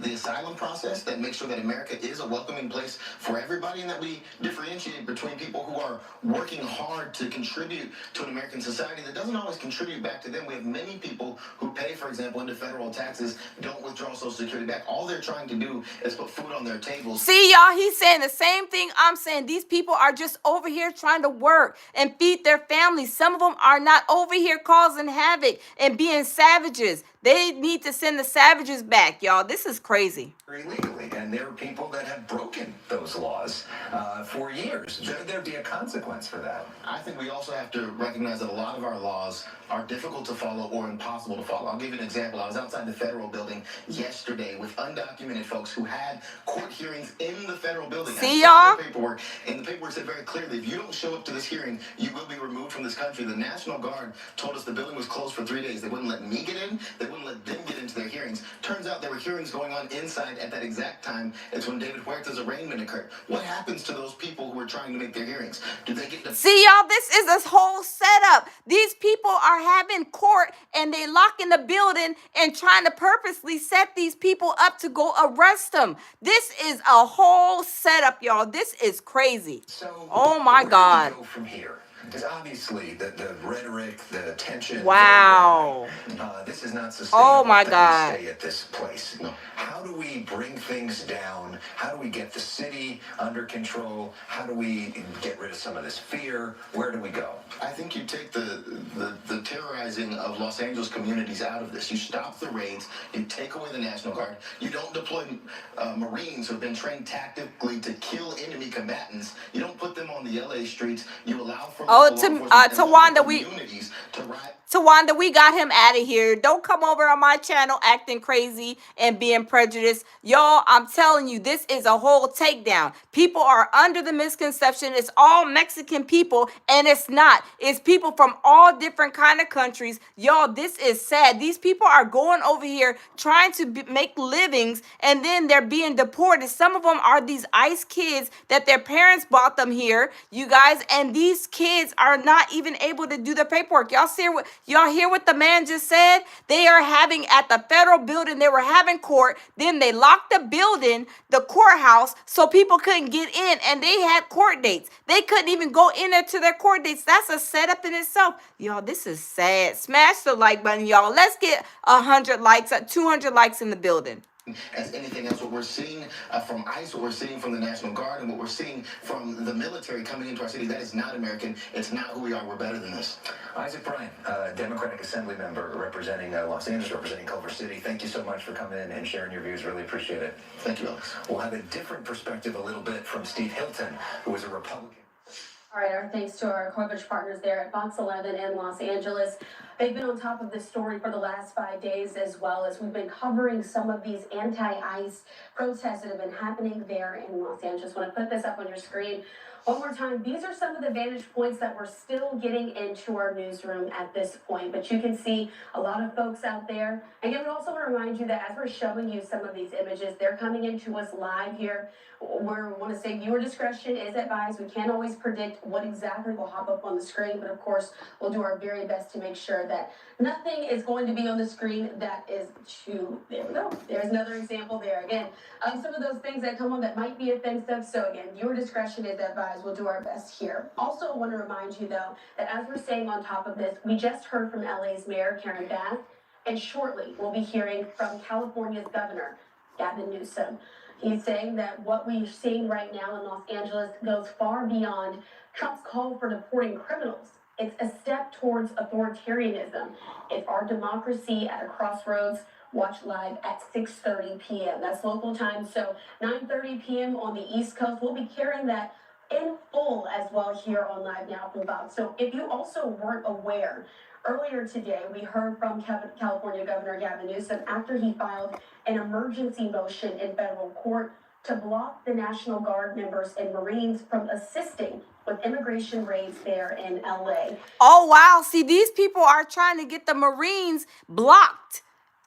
the asylum process, that makes sure that America is a welcoming place for everybody, and that we differentiate between people who are working hard to contribute to an American society that doesn't always contribute back to them. We have many people who pay, for example, into federal taxes, don't withdraw Social Security back. All they're trying to do is put food on their tables. See, y'all, he's saying the same thing I'm saying. These people are just over here trying to work and feed their families. Some of them are not over here causing havoc and being savages. They need to send the savages back, y'all. This is crazy. Illegally, and there are people that have broken those laws for years. Should there be a consequence for that? I think we also have to recognize that a lot of our laws are difficult to follow or impossible to follow. I'll give you an example. I was outside the federal building yesterday with undocumented folks who had court hearings in the federal building. See y'all? Paperwork, and the paperwork said very clearly, if you don't show up to this hearing, you will be removed from this country. The National Guard told us the building was closed for 3 days. They wouldn't let me get in. They wouldn't let them get into their hearings. Turns out there were hearings going on inside at that exact time. It's when David Huerta's arraignment occurred. What happens to those people who are trying to make their hearings? Do they get to... See, y'all, this is this whole setup. These people are having court and they lock in the building and trying to purposely set these people up to go arrest them. This is a whole setup, y'all. This is crazy. So, oh my God. Where do we go from here? Because obviously the rhetoric, the tension. Wow. This is not sustainable. Oh my God. Stay at this place. How do we bring things down? How do we get the city under control? How do we get rid of some of this fear? Where do we go? I think you take the terrorizing of Los Angeles communities out of this. You stop the raids. You take away the National Guard. You don't deploy Marines who have been trained tactically to kill enemy combatants. You don't put them on the LA streets. You allow for Tawanda, we got him out of here. Don't come over on my channel acting crazy and being prejudiced. Y'all, I'm telling you, this is a whole takedown. People are under the misconception it's all Mexican people, and it's not. It's people from all different kind of countries. Y'all, this is sad. These people are going over here trying to make livings, and then they're being deported. Some of them are these ICE kids that their parents brought them here, you guys, and these kids are not even able to do the paperwork. Y'all Y'all hear what the man just said? They are having at the federal building, they were having court. Then they locked the building, the courthouse, so people couldn't get in, and they had court dates. They couldn't even go in there to their court dates. That's a setup in itself. Y'all, this is sad. Smash the like button, y'all. Let's get 100 likes, 200 likes in the building. As anything else, what we're seeing from ICE, what we're seeing from the National Guard, and what we're seeing from the military coming into our city, that is not American. It's not who we are. We're better than this. Isaac Bryan, Democratic Assembly member representing Los Angeles, representing Culver City. Thank you so much for coming in and sharing your views. Really appreciate it. Thank you, Alex. We'll have a different perspective a little bit from Steve Hilton, who is a Republican. All right, our thanks to our coverage partners there at Fox 11 in Los Angeles. They've been on top of this story for the last 5 days, as well as we've been covering some of these anti-ICE protests that have been happening there in Los Angeles. I want to put this up on your screen one more time. These are some of the vantage points that we're still getting into our newsroom at this point, but you can see a lot of folks out there. Again, we also want to remind you that as we're showing you some of these images, they're coming into us live here. We want to say viewer discretion is advised. We can't always predict what exactly will hop up on the screen, but of course, we'll do our very best to make sure that nothing is going to be on the screen that is too, there we go. There's another example there. Again, some of those things that come on that might be offensive. So again, viewer discretion is advised. We'll do our best here. Also, I want to remind you though, that as we're staying on top of this, we just heard from LA's Mayor Karen Bass, and shortly we'll be hearing from California's Governor, Gavin Newsom. He's saying that what we're seeing right now in Los Angeles goes far beyond Trump's call for deporting criminals. It's a step towards authoritarianism. It's our democracy at a crossroads. Watch live at 6:30 p.m. That's local time, so 9:30 p.m. on the East Coast. We'll be carrying that in full as well here on Live Now from Fox. So if you also weren't aware, earlier today we heard from California Governor Gavin Newsom after he filed an emergency motion in federal court to block the National Guard members and Marines from assisting with immigration raids there in LA. Oh, wow. See, these people are trying to get the Marines blocked.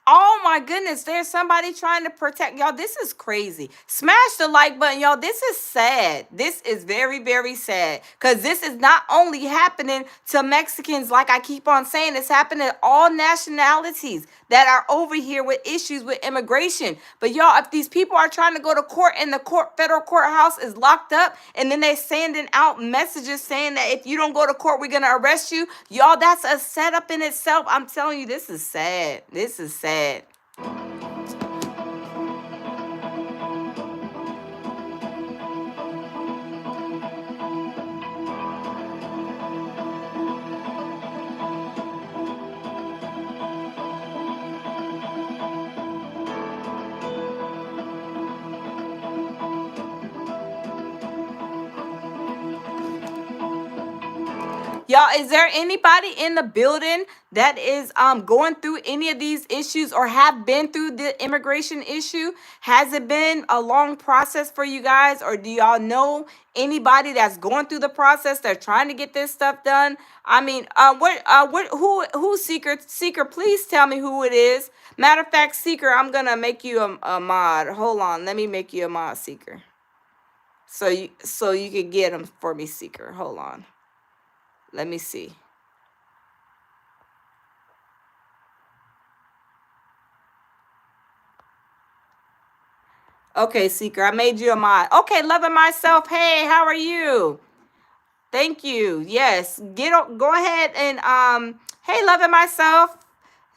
Oh my goodness, there's somebody trying to protect y'all. This is crazy. Smash the like button, y'all. This is sad. This is very, very sad. Because this is not only happening to Mexicans, like I keep on saying, it's happening to all nationalities that are over here with issues with immigration. But y'all, if these people are trying to go to court and the federal courthouse is locked up, and then they're sending out messages saying that if you don't go to court, we're going to arrest you. Y'all, that's a setup in itself. I'm telling you, this is sad. This is sad. Y'all, is there anybody in the building that is going through any of these issues or have been through the immigration issue? Has it been a long process for you guys, or do y'all know anybody that's going through the process? They're trying to get this stuff done. I mean, who Seeker? Please tell me who it is. Matter of fact, Seeker, I'm gonna make you a mod. Hold on, let me make you a mod, Seeker. So you can get them for me, Seeker. Hold on. Let me see. Okay, Seeker, I made you a mod. Okay, Loving Myself. Hey, how are you? Thank you. Yes, go ahead and hey, Loving Myself.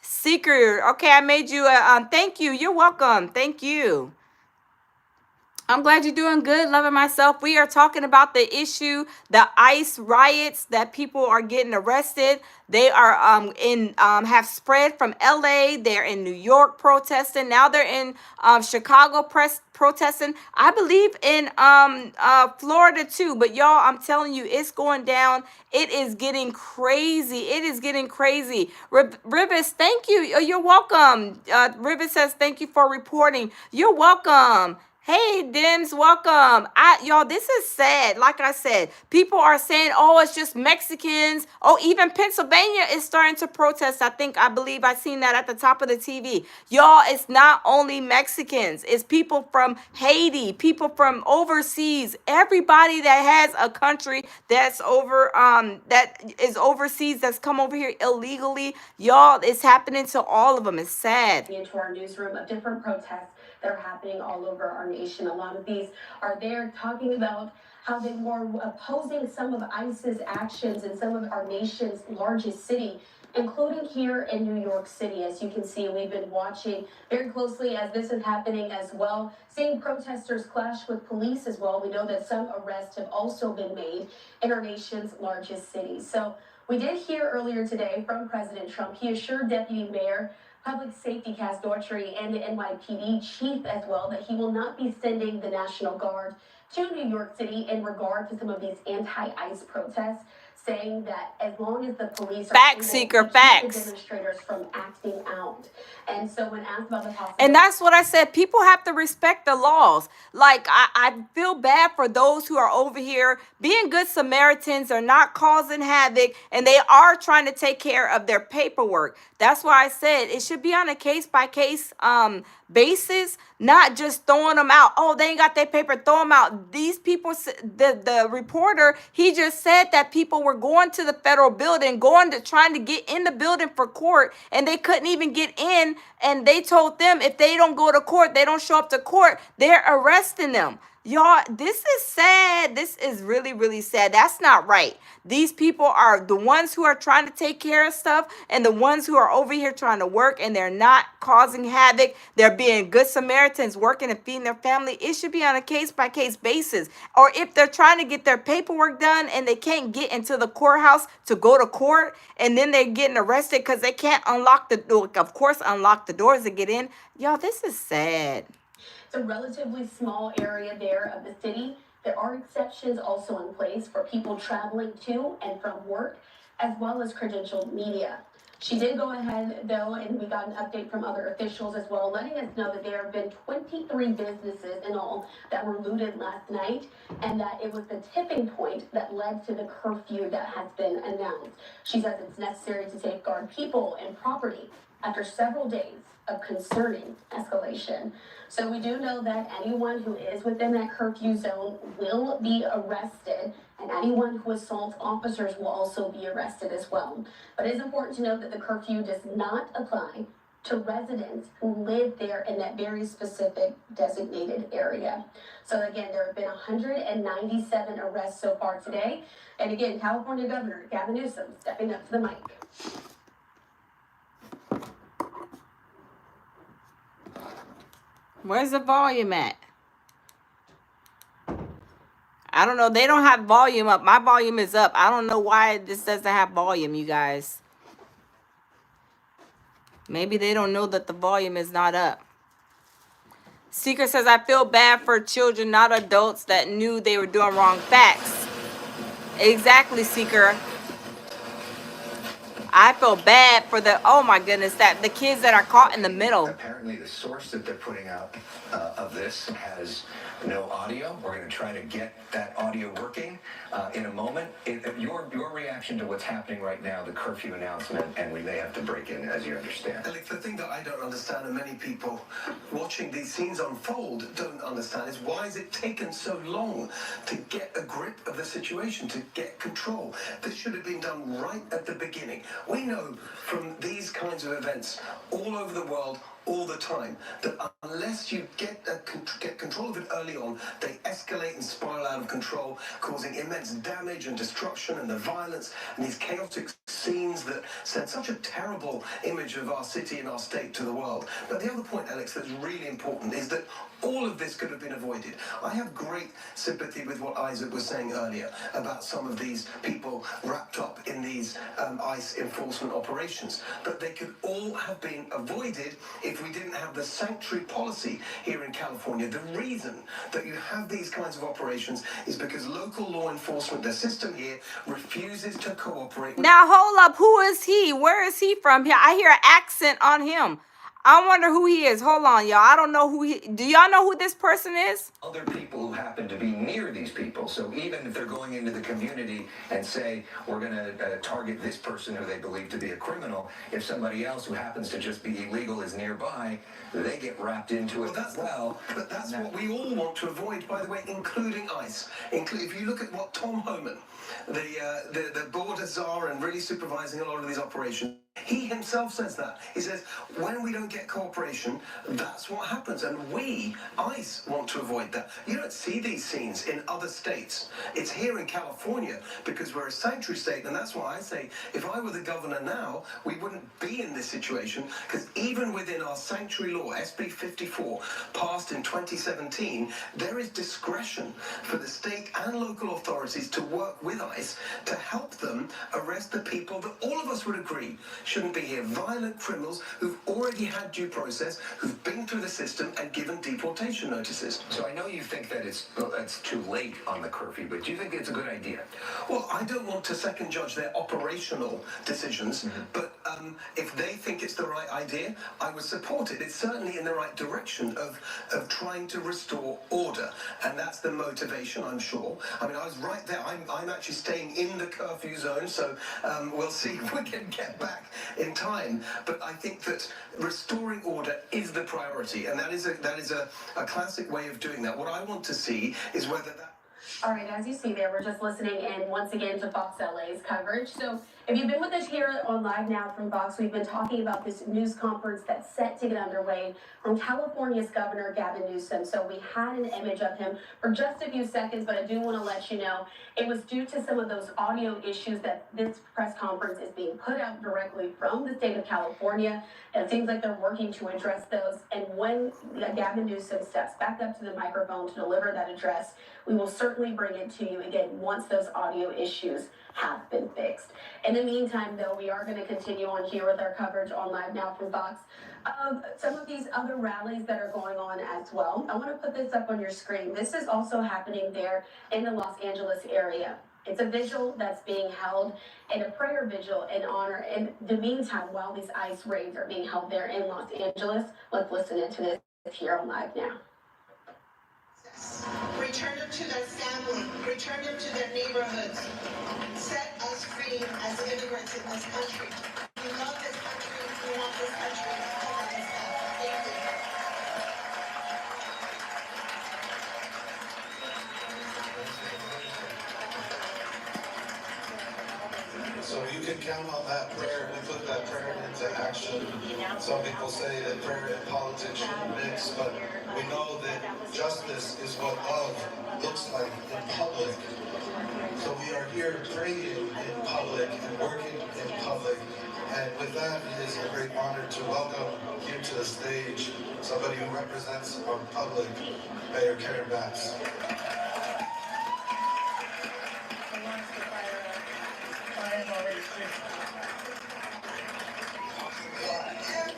Seeker. Okay, I made you a thank you. You're welcome. Thank you. I'm glad you're doing good, Loving Myself. We are talking about the issue, the ICE riots that people are getting arrested. They are have spread from LA. They're in New York protesting. Now they're in Chicago protesting. I believe in Florida too. But y'all, I'm telling you, it's going down. It is getting crazy. It is getting crazy. Rivas, thank you. You're welcome. Rivas says thank you for reporting. You're welcome. Hey, Dims, welcome. Y'all, this is sad. Like I said, people are saying, oh, it's just Mexicans. Oh, even Pennsylvania is starting to protest. I believe I seen that at the top of the TV. Y'all, it's not only Mexicans. It's people from Haiti, people from overseas, everybody that has a country that's that is overseas, that's come over here illegally. Y'all, it's happening to all of them. It's sad. Into our newsroom of different protests that are happening all over our nation. A lot of these are there talking about how they were opposing some of ICE's actions in some of our nation's largest city, including here in New York City. As you can see, we've been watching very closely as this is happening as well, seeing protesters clash with police as well. We know that some arrests have also been made in our nation's largest city. So we did hear earlier today from President Trump. He assured Deputy Mayor Public Safety Cass Daughtry and the NYPD chief as well that he will not be sending the National Guard to New York City in regard to some of these anti-ICE protests, saying that as long as the police are able to keep the demonstrators from acting out. And so when asked about the possibility, And that's what I said. People have to respect the laws. Like, I feel bad for those who are over here being good Samaritans, are not causing havoc, and they are trying to take care of their paperwork. That's why I said it should be on a case-by-case basis, not just throwing them out. Oh, they ain't got their paper, throw them out. These people, the reporter, he just said that people were going to the federal building, trying to get in the building for court, and they couldn't even get in. And they told them if they don't go to court, they don't show up to court, they're arresting them. Y'all, this is sad. This is really, really sad. That's not right. These people are the ones who are trying to take care of stuff, and the ones who are over here trying to work, and they're not causing havoc. They're being good Samaritans, working and feeding their family. It should be on a case-by-case basis. Or if they're trying to get their paperwork done and they can't get into the courthouse to go to court, and then they're getting arrested because they can't unlock the door, of course, unlock the doors to get in. Y'all, this is sad. it's a relatively small area there of the city. There are exceptions also in place for people traveling to and from work, as well as credentialed media. She did go ahead, though, and we got an update from other officials as well, letting us know that there have been 23 businesses in all that were looted last night, and that it was the tipping point that led to the curfew that has been announced. She says it's necessary to safeguard people and property after several days of concerning escalation. So we do know that anyone who is within that curfew zone will be arrested, and anyone who assaults officers will also be arrested as well. But it is important to note that the curfew does not apply to residents who live there in that very specific designated area. So again, there have been 197 arrests so far today. And again, California Governor Gavin Newsom stepping up to the mic. Where's the volume at? I don't know. They don't have volume up. My volume is up. I don't know why this doesn't have volume, you guys. Maybe they don't know that the volume is not up. Seeker says, I feel bad for children, not adults, that knew they were doing wrong. Facts. Exactly, Seeker. I feel bad for oh my goodness, that the kids that are caught in the middle. Apparently the source that they're putting out of this has no audio. We're going to try to get that audio working in a moment. Your reaction to what's happening right now, the curfew announcement, and we may have to break in, as you understand. Alex, the thing that I don't understand, and many people watching these scenes unfold don't understand, is why has it taken so long to get a grip of the situation, to get control? This should have been done right at the beginning. We know from these kinds of events all over the world, all the time, that unless you get control of it early on, they escalate and spiral out of control, causing immense damage and destruction and the violence and these chaotic scenes that send such a terrible image of our city and our state to the world. But the other point, Alex, that's really important is that all of this could have been avoided. I have great sympathy with what Isaac was saying earlier about some of these people wrapped up in these ICE enforcement operations. But they could all have been avoided if we didn't have the sanctuary policy here in California. The reason that you have these kinds of operations is because local law enforcement, the system here, refuses to cooperate. Now, hold up. Who is he? Where is he from? Here, I hear an accent on him. I wonder who he is. Hold on, y'all. I don't know who he. Do y'all know who this person is? Other people who happen to be near these people. So even if they're going into the community and say, we're going to target this person who they believe to be a criminal, if somebody else who happens to just be illegal is nearby, they get wrapped into it as well. But that's what we all want to avoid, by the way, including ICE. If you look at what Tom Homan, the border czar and really supervising a lot of these operations, he himself says that. He says, when we don't get cooperation, that's what happens. And we, ICE, want to avoid that. You don't see these scenes in other states. It's here in California because we're a sanctuary state. And that's why I say, if I were the governor now, we wouldn't be in this situation. Because even within our sanctuary law, SB 54, passed in 2017, there is discretion for the state and local authorities to work with ICE to help them arrest the people that all of us would agree shouldn't be here. Violent criminals who've already had due process, who've been through the system and given deportation notices. So I know you think that it's too late on the curfew, but do you think it's a good idea? Well, I don't want to second judge their operational decisions, but if they think it's the right idea, I would support it. It's certainly in the right direction of trying to restore order, and that's the motivation, I'm sure. I mean, I was right there. I'm actually staying in the curfew zone, so we'll see if we can get back in time. But I think that restoring order is the priority, and that is a classic way of doing that. What I want to see is whether that... All right, as you see there, we're just listening in once again to Fox LA's coverage. So if you've been with us here on Live Now from Fox, we've been talking about this news conference that's set to get underway from California's Governor Gavin Newsom. So we had an image of him for just a few seconds, but I do want to let you know it was due to some of those audio issues that this press conference is being put out directly from the state of California. And it seems like they're working to address those. And when Gavin Newsom steps back up to the microphone to deliver that address, we will certainly bring it to you again once those audio issues have been fixed. In the meantime, though, we are going to continue on here with our coverage on Live Now from Fox of some of these other rallies that are going on as well. I want to put this up on your screen. This is also happening there in the Los Angeles area. It's a vigil that's being held and a prayer vigil in honor. In the meantime, while these ICE raids are being held there in Los Angeles, let's listen into this here on Live Now. Return them to their family. Return them to their neighborhoods. Set us free as immigrants in this country. We love this country. We want this country. Thank you. So you can count on that prayer. We put that prayer into action. Some people say that prayer and politics shouldn't mix, but we know that justice is what love looks like in public. So we are here praying in public and working in public. And with that, it is a great honor to welcome here to the stage somebody who represents our public, Mayor Karen Bass.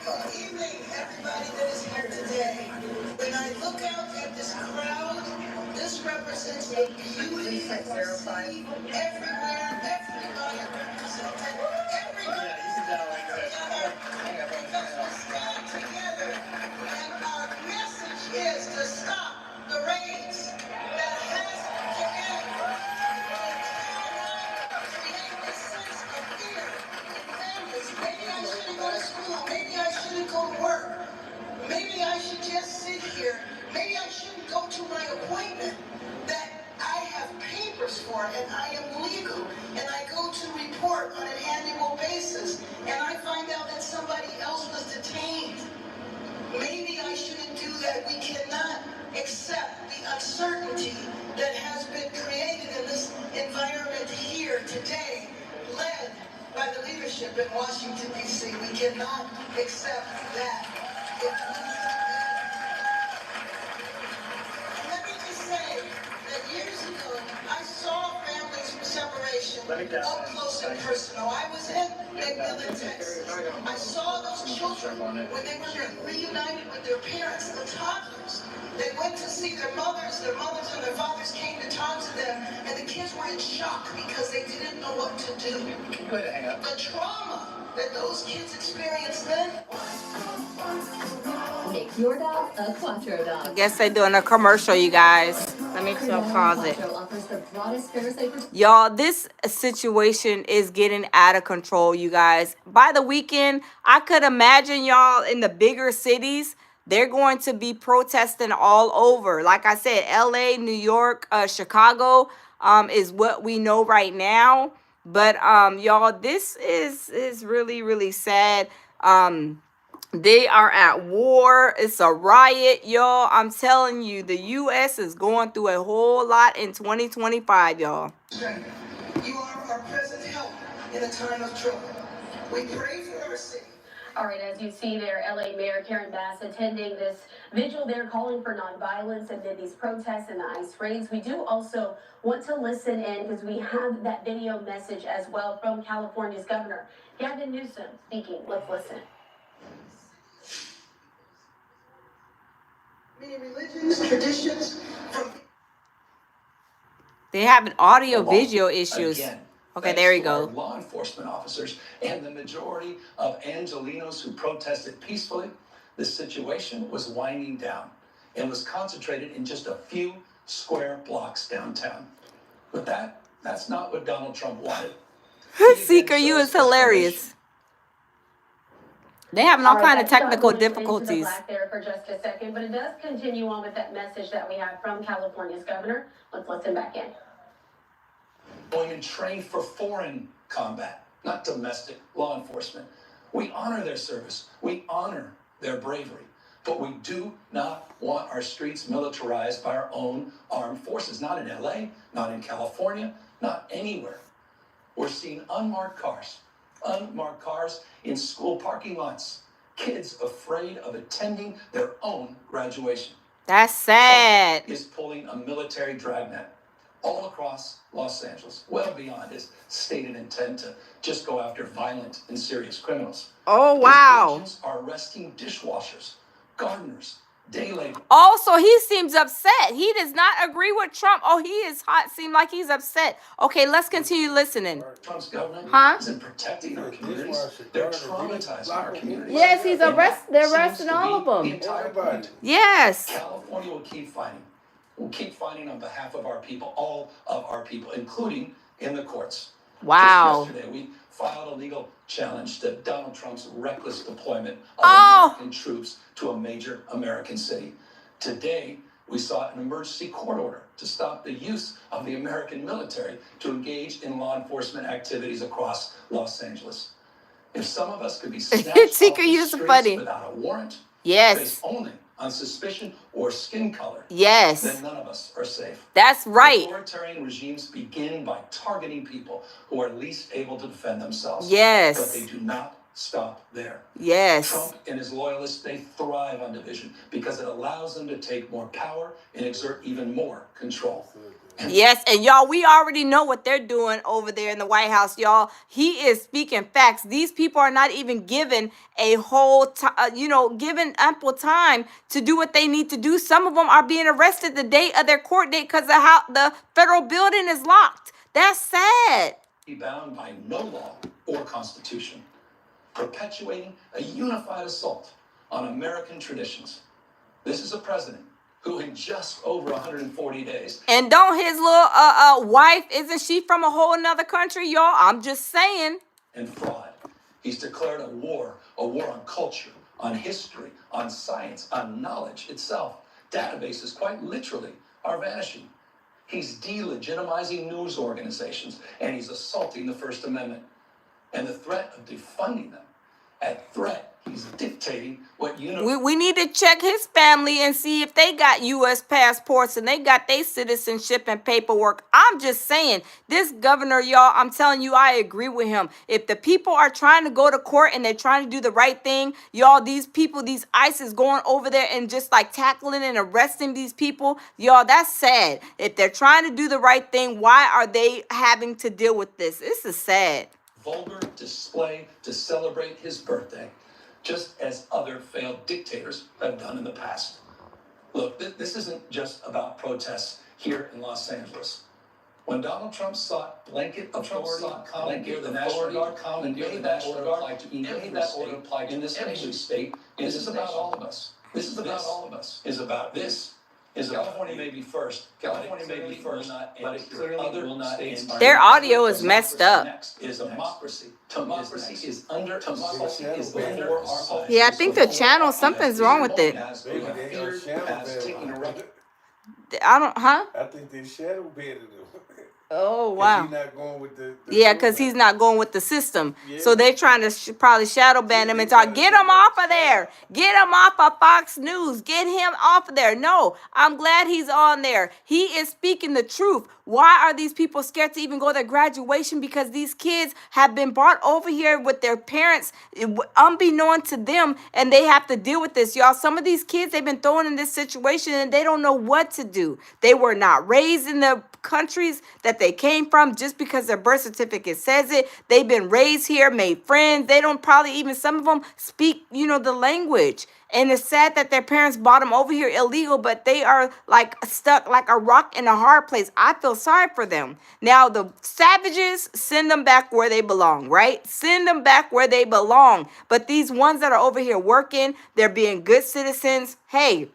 Good evening, everybody that is here today. When I look out at this crowd, this represents the beauty that I see everywhere, everybody represented, everybody together, because we stand together, and our message is to stop the raids that has to end. Create this sense of fear in families. Maybe I shouldn't go to school. Maybe I shouldn't go to work. Maybe I should just sit here. Maybe I shouldn't go to my appointment that I have papers for and I am legal and I go to report on an annual basis and I find out that somebody else was detained. Maybe I shouldn't do that. We cannot accept the uncertainty that has been created in this environment here today, led by the leadership in Washington, D.C. We cannot accept that. It needs to end. Let me just say that years ago, I saw families from separation up close and personal. I was in McMillan, Texas. I saw those children when they were reunited with their parents, the toddlers. They went to see their mothers and their fathers came to talk to them, and the kids were in shock because they didn't know what to do. The trauma that those kids experienced then Make your dog a Quattro dog. I guess they're doing a commercial, you guys. Let me pause it. Quattro offers the broadest parasite. Y'all, this situation is getting out of control, you guys. By the weekend, I could imagine y'all in the bigger cities, they're going to be protesting all over. Like I said, LA, New York, Chicago is what we know right now. But y'all, this is really, really sad. They are at war. It's a riot, y'all. I'm telling you, the U.S. is going through a whole lot in 2025, y'all. You are our present help in a time of trouble. We pray for our city. All right, as you see there, LA Mayor Karen Bass attending this vigil there, calling for nonviolence amid these protests and the ICE raids. We do also want to listen in because we have that video message as well from California's governor, Gavin Newsom, speaking. Let's listen. Many religions, traditions, from They have an audio-visual issues. Again, Okay, there you go. Law enforcement officers and the majority of Angelenos who protested peacefully, the situation was winding down and was concentrated in just a few square blocks downtown. But that's not what Donald Trump wanted. Seeker, you is hilarious. They having all kind of technical difficulties. Black there for just a second, but it does continue on with that message that we have from California's governor. Let's listen back in. Going and trained for foreign combat, not domestic law enforcement. We honor their service. We honor their bravery. But we do not want our streets militarized by our own armed forces. Not in LA, not in California, not anywhere. We're seeing unmarked cars in school parking lots. Kids afraid of attending their own graduation. That's sad. Trump is pulling a military dragnet all across Los Angeles, well beyond his stated intent to just go after violent and serious criminals. Oh, wow. His agents are arresting dishwashers, gardeners, day laborers. Also, he seems upset. He does not agree with Trump. Oh, he is hot. Seem like he's upset. Okay, let's continue listening. Trump's government Huh? isn't protecting our communities. They're traumatizing our communities. Yes, he's arrested. They're arresting all of them. The entire point. Yes. California will keep fighting. We'll keep fighting on behalf of our people, all of our people, including in the courts. Wow. Just yesterday, we filed a legal challenge to Donald Trump's reckless deployment of American troops to a major American city. Today, we sought an emergency court order to stop the use of the American military to engage in law enforcement activities across Los Angeles. If some of us could be snatched off the streets without a warrant, based only on suspicion or skin color, then none of us are safe. That's right. Authoritarian regimes begin by targeting people who are least able to defend themselves. Yes. But they do not stop there. Yes. Trump and his loyalists, they thrive on division because it allows them to take more power and exert even more control. Yes, and y'all, we already know what they're doing over there in the White House, y'all. He is speaking facts. These people are not even given a whole, given ample time to do what they need to do. Some of them are being arrested the day of their court date because of how the federal building is locked. That's sad. Be bound by no law or constitution, perpetuating a unified assault on American traditions. This is a president who in just over 140 days. And don't his little wife, isn't she from a whole nother country, y'all? I'm just saying. And fraud. He's declared a war on culture, on history, on science, on knowledge itself. Databases quite literally are vanishing. He's delegitimizing news organizations, and he's assaulting the First Amendment. And the threat of defunding them, at threat, he's dictating what we need to check his family and see if they got U.S. passports and they got their citizenship and paperwork. I'm just saying, this governor, y'all, I'm telling you, I agree with him. If the people are trying to go to court and they're trying to do the right thing, y'all, these people, these ICE is going over there and just like tackling and arresting these people, y'all, that's sad. If they're trying to do the right thing, why are they having to deal with this? This is sad. Vulgar display to celebrate his birthday, just as other failed dictators have done in the past. Look, this isn't just about protests here in Los Angeles. When Donald Trump sought blanket authority, commandeer the National Guard, commandeer the National Guard, apply to every state, in this every state, this is about all of us. This is about all of us. California may be first. California may be first, but it clearly will not end. Their audio is messed up. Is a democracy. Democracy is under assault. Is before our eyes. Yeah, I think the channel, something's wrong with it. As taking a record. I don't, huh? I think they shadow banned him. Oh, wow. He's not going with the Yeah, because he's not going with the system. So they're trying to probably shadow ban him and talk, get him off of there. Get him off of Fox News. Get him off of there. No, I'm glad he's on there. He is speaking the truth. Why are these people scared to even go to their graduation? Because these kids have been brought over here with their parents, unbeknown to them, and they have to deal with this, y'all. Some of these kids, they've been thrown in this situation, and they don't know what to do. They were not raised in the countries that they came from just because their birth certificate says it. They've been raised here, made friends. They don't probably even, some of them speak, the language. And it's sad that their parents brought them over here illegal, but they are like stuck like a rock in a hard place. I feel sorry for them. Now, the savages, send them back where they belong, right? Send them back where they belong. But these ones that are over here working, they're being good citizens. Hey,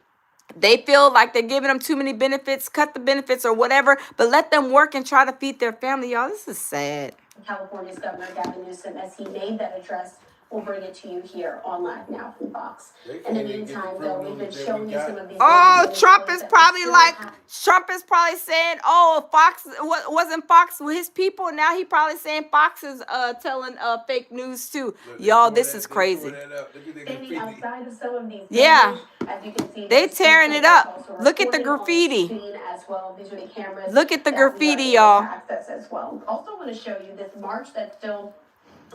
they feel like they're giving them too many benefits, cut the benefits or whatever, but let them work and try to feed their family. Y'all, this is sad. California's Governor Gavin Newsom, as he made that address, we'll bring it to you here on Live Now from Fox. In the meantime, though, we've been showing you some of these. Oh, Trump is probably saying, oh, Fox wasn't Fox with his people. Now he probably saying Fox is telling fake news too. Y'all, this is crazy. Outside of some of these, yeah, as you can see, they tearing it up. Look at the graffiti. As well. These are the cameras. Look at the graffiti, y'all. Access as well. Also want to show you this march that's still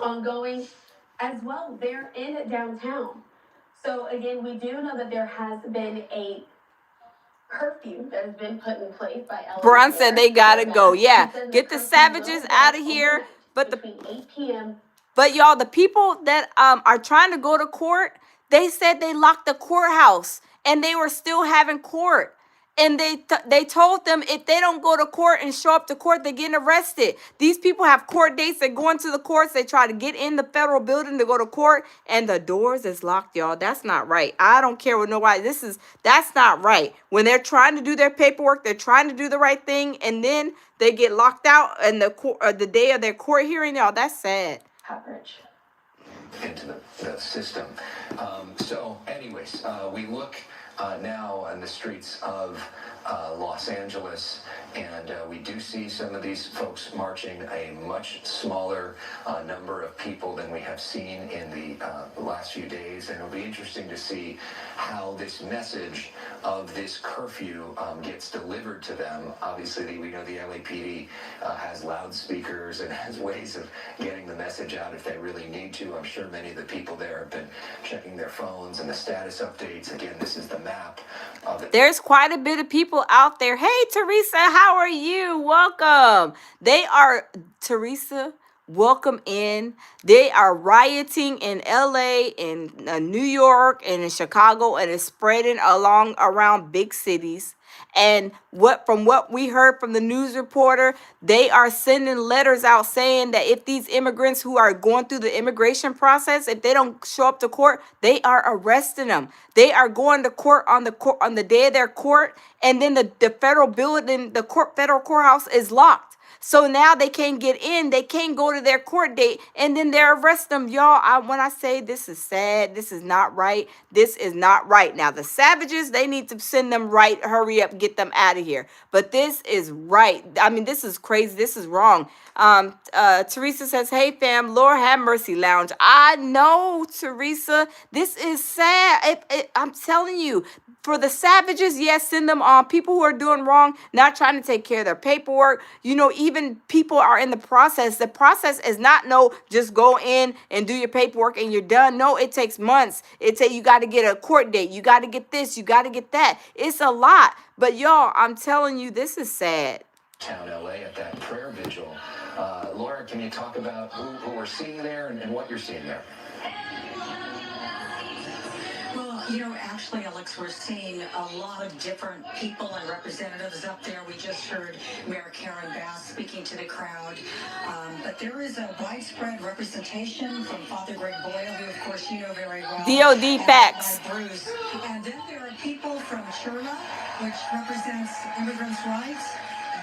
ongoing as well. They're in downtown. So again, we do know that there has been a curfew that has been put in place by LA. Brun said they gotta go. Yeah, get the savages out of here. But between 8 p.m. But y'all, the people that are trying to go to court, they said they locked the courthouse and they were still having court. And they told them if they don't go to court and show up to court, they're getting arrested. These people have court dates. They're going to the courts. They try to get in the federal building to go to court, and the doors is locked, y'all. That's not right. I don't care what nobody. That's not right. When they're trying to do their paperwork, they're trying to do the right thing, and then they get locked out and the day of their court hearing, y'all. That's sad. Coverage into the system. So, anyways, we look now on the streets of Los Angeles, and we do see some of these folks marching, a much smaller number of people than we have seen in the last few days, and it'll be interesting to see how this message of this curfew gets delivered to them. Obviously, we know the LAPD has loudspeakers and has ways of getting the message out if they really need to. I'm sure many of the people there have been checking their phones and the status updates. Again, this is the map of it. There's quite a bit of people out there. Hey, Teresa, how are you? Welcome. Teresa, welcome in. They are rioting in LA, in New York, and in Chicago, and it's spreading around big cities. And from what we heard from the news reporter, they are sending letters out saying that if these immigrants who are going through the immigration process, if they don't show up to court, they are arresting them. They are going to court on the day of their court, and then the federal building, federal courthouse is locked. So now they can't get in. They can't go to their court date, and then they're arresting them. Y'all, when I say this is sad, this is not right. This is not right. Now, the savages, they need to send them right. Hurry up, get them out of here. But this is right. I mean, this is crazy. This is wrong. Teresa says, hey, fam, Lord have mercy, lounge. I know, Teresa. This is sad. I'm telling you. For the savages, yes, send them on. People who are doing wrong, not trying to take care of their paperwork. Even people are in the process. The process is not just go in and do your paperwork and you're done. No, it takes months. You got to get a court date. You got to get this. You got to get that. It's a lot. But y'all, I'm telling you, this is sad. Town LA at that prayer vigil. Laura, can you talk about who we're seeing there and what you're seeing there? Well, Well, actually, Alex, we're seeing a lot of different people and representatives up there. We just heard Mayor Karen Bass speaking to the crowd. But there is a widespread representation from Father Greg Boyle, who, of course, you know very well. DOD facts. And Bruce. And then there are people from Sherla, which represents immigrants' rights,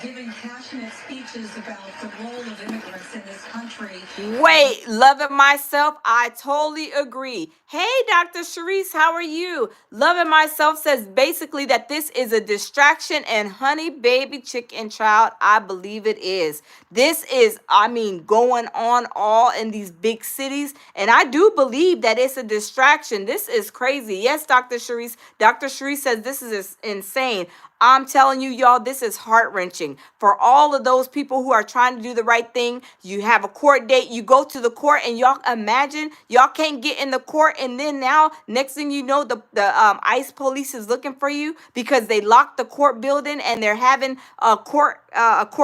giving passionate speeches about the role of immigrants in this country. Wait, loving myself, I totally agree. Hey, Dr. Sharice, how are you? Loving myself says basically that this is a distraction, and honey, baby, chicken child, I believe it is. This is, going on all in these big cities, and I do believe that it's a distraction. This is crazy. Yes, Dr. Sharice. Dr. Sharice says this is insane. I'm telling you, y'all, this is heart-wrenching. For all of those people who are trying to do the right thing, you have a court date, you go to the court, and y'all imagine, y'all can't get in the court, and then now, next thing you know, the ICE police is looking for you because they locked the court building, and they're having a court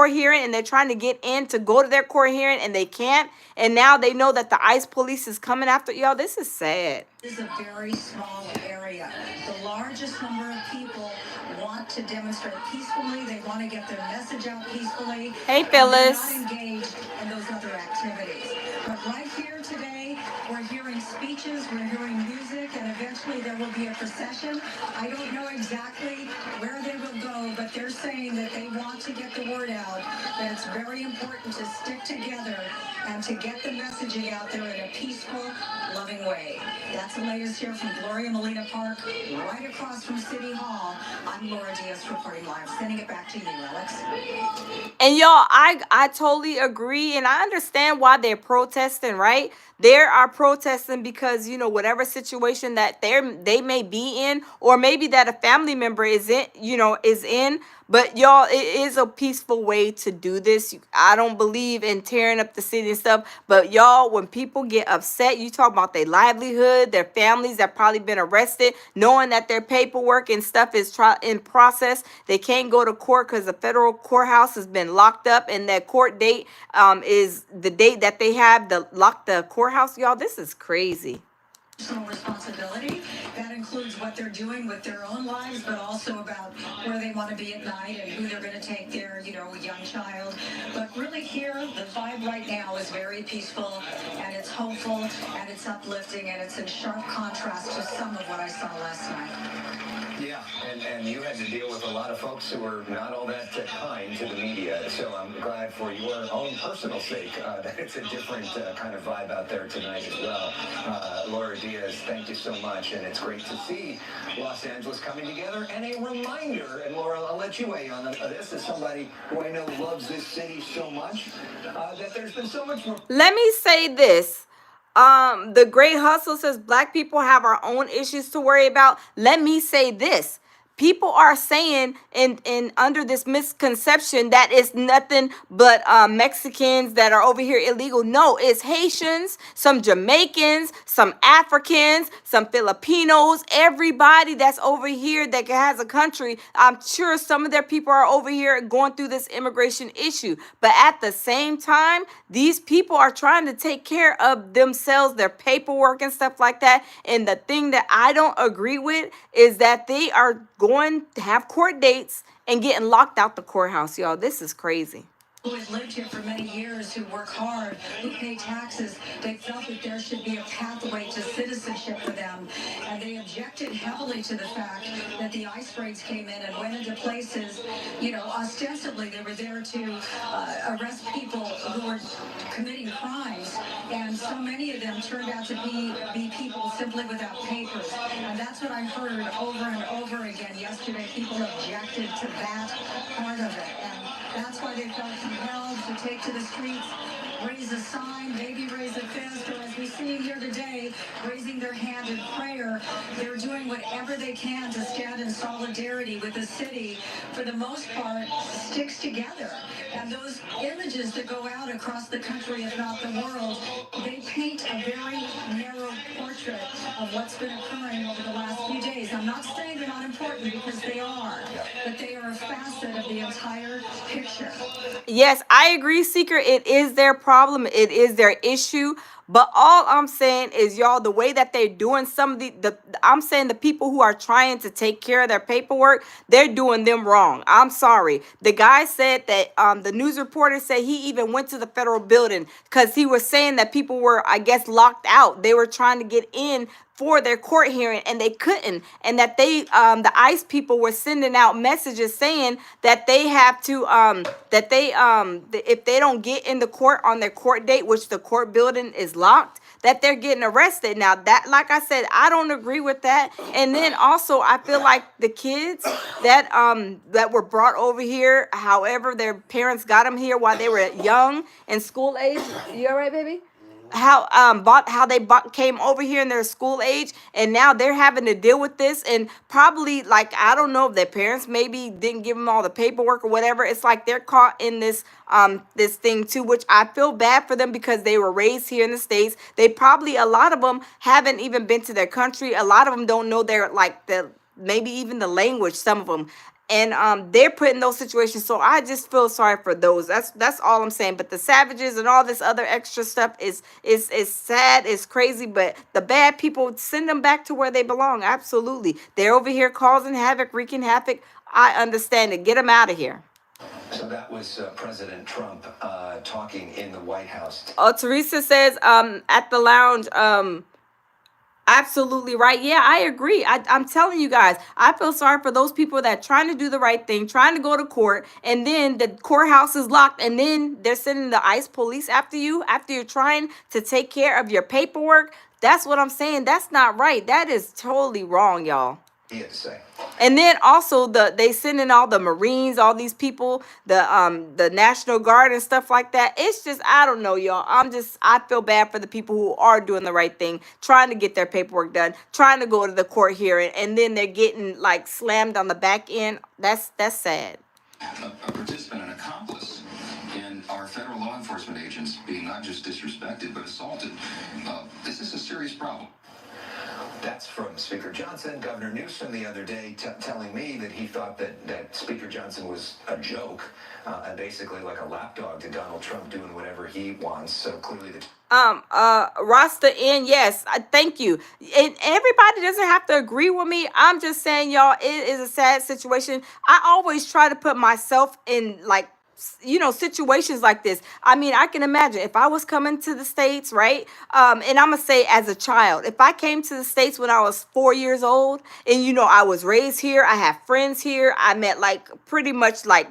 hearing, and they're trying to get in to go to their court hearing, and they can't, and now they know that the ICE police is coming after y'all. This is sad. This is a very small area. The largest number of people want to demonstrate peacefully. They want to get their message out peacefully. Hey, Phyllis. They're not engaged in those other activities. But right here today, we're hearing speeches, we're hearing music, and eventually there will be a procession. I don't know exactly where they will go, but they're saying that they want to get the word out, that it's very important to stick together and to get the messaging out there in a peaceful, loving way. That's the latest here from Gloria Molina Park, right across from City Hall. I'm Laura Diaz reporting live. Sending it back to you, Alex. And y'all, I totally agree, and I understand why they're protesting, right? They are protesting because, whatever situation that they may be in, or maybe that a family member is in. But y'all, it is a peaceful way to do this. I don't believe in tearing up the city and stuff. But y'all, when people get upset, you talk about their livelihood, their families that probably been arrested, knowing that their paperwork and stuff is in process. They can't go to court because the federal courthouse has been locked up, and that court date is the date that they have to lock the courthouse. Y'all, this is crazy. Personal responsibility. That includes what they're doing with their own lives, but also about where they want to be at night and who they're going to take their, young child. But really here, the vibe right now is very peaceful, and it's hopeful, and it's uplifting, and it's in sharp contrast to some of what I saw last night. Yeah, and you had to deal with a lot of folks who were not all that kind to the media, so I'm glad for your own personal sake that it's a different kind of vibe out there tonight as well. Laura Diaz, thank you so much, and it's great to see Los Angeles coming together, and a reminder, and Laura, I'll let you weigh on this as somebody who I know loves this city so much, that there's been so much more. Let me say this. The Great Hustle says Black people have our own issues to worry about. Let me say this. People are saying in under this misconception that it's nothing but Mexicans that are over here illegal. No, it's Haitians, some Jamaicans, some Africans, some Filipinos, everybody that's over here that has a country. I'm sure some of their people are over here going through this immigration issue. But at the same time, these people are trying to take care of themselves, their paperwork and stuff like that. And the thing that I don't agree with is that they are going to have court dates and getting locked out the courthouse, y'all. This is crazy. Who have lived here for many years, who work hard, who pay taxes, they felt that there should be a pathway to citizenship for them. And they objected heavily to the fact that the ICE raids came in and went into places, ostensibly they were there to arrest people who were committing crimes. And so many of them turned out to be people simply without papers. And that's what I heard over and over again yesterday. People objected to that part of it. And that's why they felt compelled to take to the streets, raise a sign, maybe raise a fist, or as we see here today, raising their hand in prayer. They're doing whatever they can to stand in solidarity with the city, for the most part, sticks together. And those images that go out across the country, if not the world, they paint a very narrow portrait of what's been occurring over the last few days. I'm not saying they're not important, because they are, but they are a facet of the entire picture. Yes, I agree, Seeker. It is their problem. It is their issue. But all I'm saying is, y'all, the way that they're doing some of the I'm saying the people who are trying to take care of their paperwork, they're doing them wrong. I'm sorry. The guy said that the news reporter said he even went to the federal building because he was saying that people were, I guess, locked out. They were trying to get in for their court hearing and they couldn't, and that they the ICE people were sending out messages saying that they have to if they don't get in the court on their court date, which the court building is locked, that they're getting arrested. Now that, like I said, I don't agree with that. And then also I feel like the kids that were brought over here, however their parents got them here while they were young and school age. You all right, baby? How they came over here in their school age, and now they're having to deal with this, and probably, like, I don't know if their parents maybe didn't give them all the paperwork or whatever. It's like they're caught in this this thing too, which I feel bad for them because they were raised here in the States. They probably, a lot of them haven't even been to their country. A lot of them don't know their, like, the maybe even the language, some of them. And they're put in those situations, so I just feel sorry for those. That's all I'm saying. But the savages and all this other extra stuff is sad, it's crazy. But the bad people, send them back to where they belong. Absolutely, they're over here causing havoc, wreaking havoc. I understand it. Get them out of here. So that was President Trump talking in the White House. Oh, Teresa says at the lounge. Absolutely right. Yeah, I agree. I'm telling you guys, I feel sorry for those people that trying to do the right thing, trying to go to court, and then the courthouse is locked, and then they're sending the ICE police after you after you're trying to take care of your paperwork. That's what I'm saying. That's not right. That is totally wrong, y'all. He had to say. And then also they send in all the Marines, all these people, the National Guard and stuff like that. It's just, I don't know, y'all. I feel bad for the people who are doing the right thing, trying to get their paperwork done, trying to go to the court hearing, and then they're getting like slammed on the back end. That's sad. A participant, an accomplice in our federal law enforcement agents being not just disrespected but assaulted. This is a serious problem. That's from Speaker Johnson. Governor Newsom the other day telling me that he thought that Speaker Johnson was a joke and basically like a lapdog to Donald Trump doing whatever he wants. So clearly Rasta in, yes, thank you. And everybody doesn't have to agree with me. I'm just saying, y'all, it is a sad situation. I always try to put myself in, like, situations like this. I mean, I can imagine if I was coming to the States, right? And I'm gonna say as a child, if I came to the States when I was 4 years old, and I was raised here, I have friends here, I met like pretty much like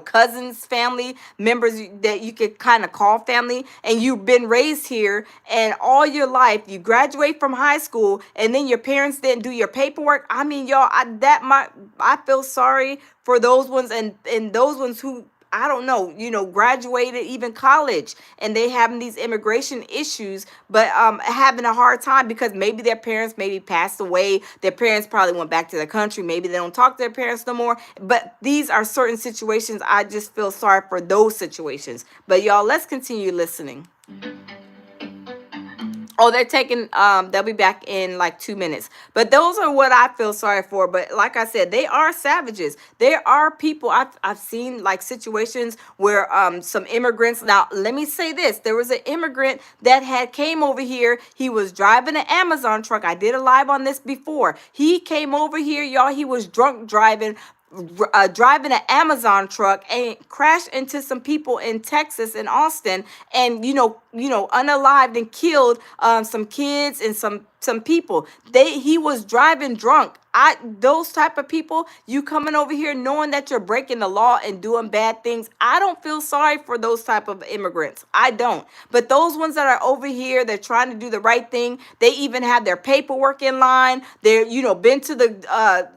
cousins, family members that you could kind of call family, and you've been raised here, and all your life you graduate from high school, and then your parents didn't do your paperwork. I mean, y'all, I feel sorry for those ones, and those ones who, I don't know, graduated even college, and they having these immigration issues, but having a hard time because maybe their parents maybe passed away. Their parents probably went back to their country. Maybe they don't talk to their parents no more. But these are certain situations. I just feel sorry for those situations. But y'all, let's continue listening. Oh, they're taking, they'll be back in like 2 minutes. But those are what I feel sorry for. But like I said, they are savages. There are people, I've seen like situations where some immigrants, now let me say this. There was an immigrant that came over here. He was driving an Amazon truck. I did a live on this before. He came over here, y'all. He was drunk driving an Amazon truck and crashed into some people in Texas and Austin, and unalived and killed some kids and some people. He was driving drunk. Those type of people, you coming over here knowing that you're breaking the law and doing bad things, I don't feel sorry for those type of immigrants. I don't. But those ones that are over here, they're trying to do the right thing. They even have their paperwork in line. They're been to the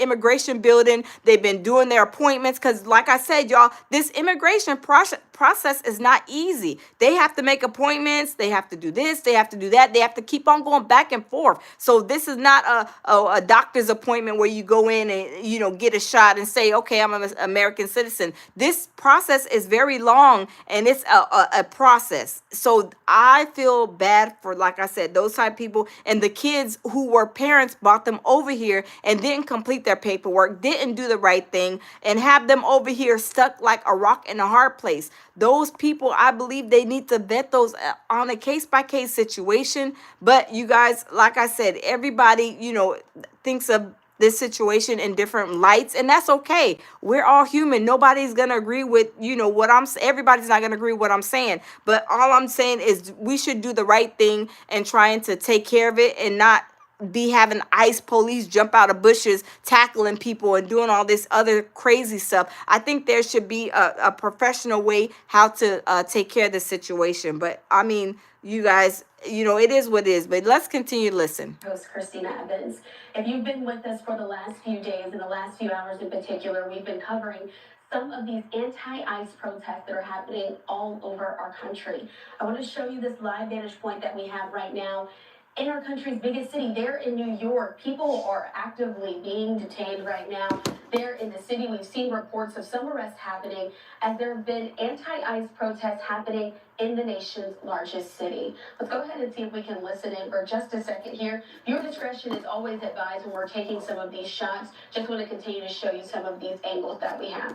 immigration building. They've been doing their appointments because, like I said, y'all, this immigration process is not easy. easy. They have to make appointments. They have to do this. They have to do that. They have to keep on going back and forth. So this is not a doctor's appointment where you go in and, you know, get a shot and say, okay, I'm an American citizen. This process is very long, and it's a process. So I feel bad for, like I said, those type of people, and the kids who were parents brought them over here and didn't complete their paperwork, didn't do the right thing, and have them over here stuck like a rock in a hard place. Those people, I believe they need to vet those on a case-by-case situation. But you guys, like I said, everybody, you know, thinks of this situation in different lights, and that's okay. We're all human. Nobody's gonna agree with, you know, what everybody's not gonna agree with what I'm saying. But all I'm saying is we should do the right thing and trying to take care of it, and not be having ICE police jump out of bushes, tackling people and doing all this other crazy stuff. I think there should be a professional way how to take care of the situation. But I mean, you guys, you know, it is what it is. But let's continue to listen. Host Christina Evans. If you've been with us for the last few days and the last few hours in particular, we've been covering some of these anti-ICE protests that are happening all over our country. I want to show you this live vantage point that we have right now in our country's biggest city. There in New York, people are actively being detained right now. There in the city, we've seen reports of some arrests happening as there have been anti-ICE protests happening in the nation's largest city. Let's go ahead and see if we can listen in for just a second here. Your discretion is always advised when we're taking some of these shots. Just want to continue to show you some of these angles that we have.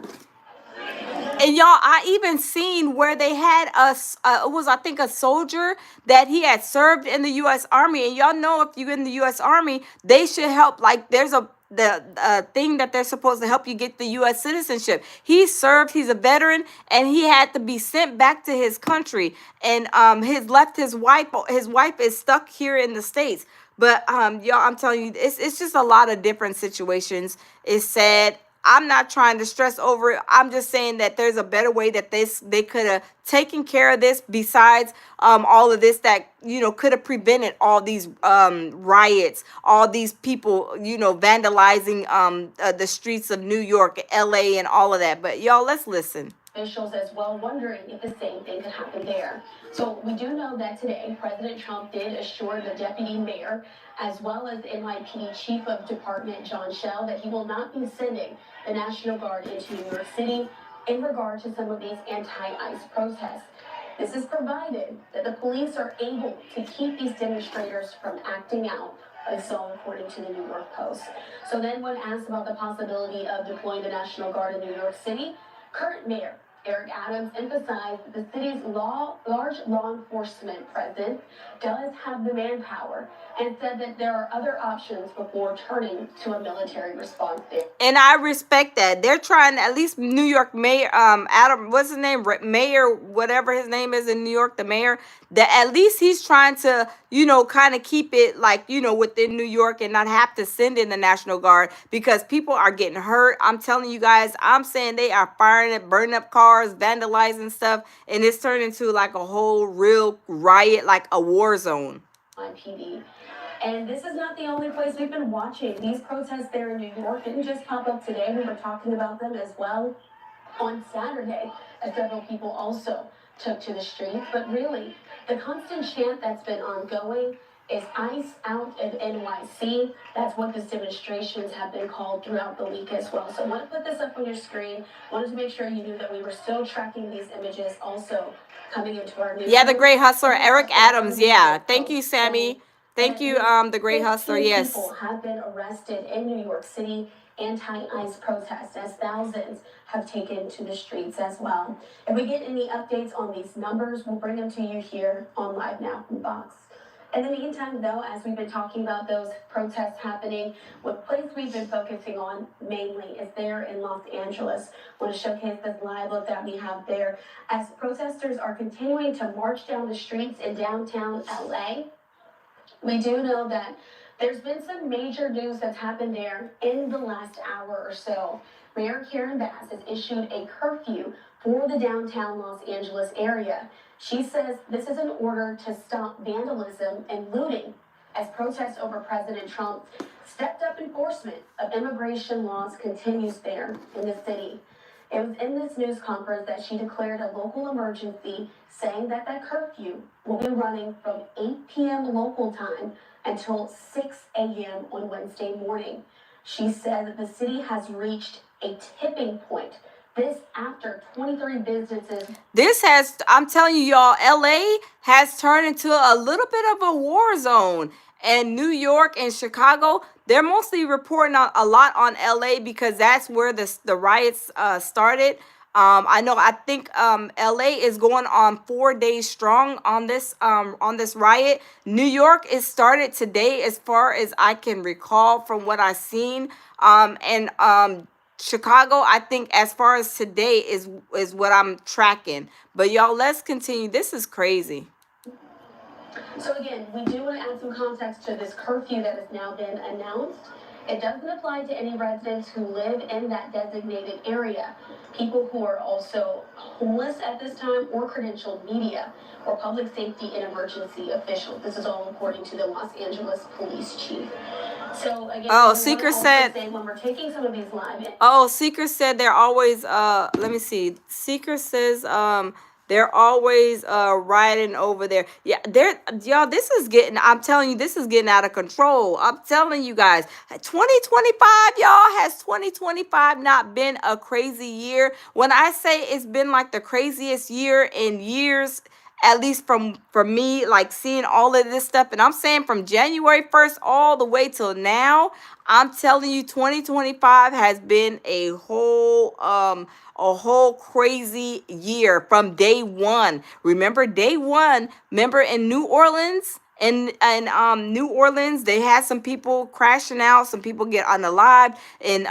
And y'all, I even seen where they had it was, I think, a soldier that he had served in the U.S. Army. And y'all know, if you're in the U.S. Army, they should help. Like, there's the thing that they're supposed to help you get the U.S. citizenship. He served. He's a veteran, and he had to be sent back to his country. And his wife. His wife is stuck here in the States. But y'all, I'm telling you, it's just a lot of different situations. It's sad. I'm not trying to stress over it. I'm just saying that there's a better way that they could have taken care of this, besides all of this that, you know, could have prevented all these riots, all these people, you know, vandalizing the streets of New York, LA, and all of that. But y'all, let's listen. Officials as well wondering if the same thing could happen there. So we do know that today President Trump did assure the deputy mayor as well as NYPD Chief of Department John Shell that he will not be sending the National Guard into New York City in regard to some of these anti-ICE protests. This is provided that the police are able to keep these demonstrators from acting out, so according to the New York Post. So then when asked about the possibility of deploying the National Guard in New York City, current Mayor Eric Adams emphasized that the city's large law enforcement presence does have the manpower, and said that there are other options before turning to a military response there. And I respect that. They're trying, at least New York Mayor, Adam, what's his name? Mayor, whatever his name is in New York, the mayor, that at least he's trying to, you know, kind of keep it like, you know, within New York and not have to send in the National Guard, because people are getting hurt. I'm telling you guys, I'm saying they are firing it, burning up cars, vandalizing stuff, and it's turned into like a whole real riot, like a war zone. PD. And this is not the only place we've been watching. These protests there in New York didn't just pop up today. We were talking about them as well on Saturday, as several people also took to the streets. But really, the constant chant that's been ongoing is ICE out of NYC. That's what these demonstrations have been called throughout the week as well. So I want to put this up on your screen. Wanted to make sure you knew that we were still tracking these images also coming into our news. Yeah, the great hustler, Eric Adams. Yeah, thank you, Sammy. Thank you, the great hustler. Yes. People have been arrested in New York City, anti-ICE protests, as thousands have taken to the streets as well. If we get any updates on these numbers, we'll bring them to you here on Live Now from Box. In the meantime, though, as we've been talking about those protests happening, what place we've been focusing on mainly is there in Los Angeles. I want to showcase this live look that we have there as protesters are continuing to march down the streets in downtown LA. We do know that there's been some major news that's happened there in the last hour or so. Mayor Karen Bass has issued a curfew for the downtown Los Angeles area. She says this is in order to stop vandalism and looting as protests over President Trump's stepped up enforcement of immigration laws continues there in the city. It was in this news conference that she declared a local emergency, saying that the curfew will be running from 8 p.m. local time until 6 a.m. on Wednesday morning. She said that the city has reached a tipping point. This after 23 businesses. I'm telling you, y'all, LA has turned into a little bit of a war zone. And New York and Chicago, they're mostly reporting a lot on LA because that's where the riots started. I think LA is going on 4 days strong on this riot. New York is started today as far as I can recall from what I've seen. And Chicago, I think as far as today is what I'm tracking. But y'all, let's continue. This is crazy. So again, we do want to add some context to this curfew that has now been announced. It doesn't apply to any residents who live in that designated area, people who are also homeless at this time, or credentialed media, or public safety and emergency officials. This is all according to the Los Angeles police chief. So again, Seeker said when we're taking some of these live. Seeker said they're always let me see. Seeker says they're always riding over there. Yeah, y'all, I'm telling you, this is getting out of control. I'm telling you guys, 2025, y'all, has 2025 not been a crazy year? When I say it's been like the craziest year in years, at least for me, like seeing all of this stuff, and I'm saying from January 1st all the way till now, I'm telling you, 2025 has been a whole crazy year from day one. Remember day one? Remember in New Orleans? In New Orleans, they had some people crashing out, some people get unalived. In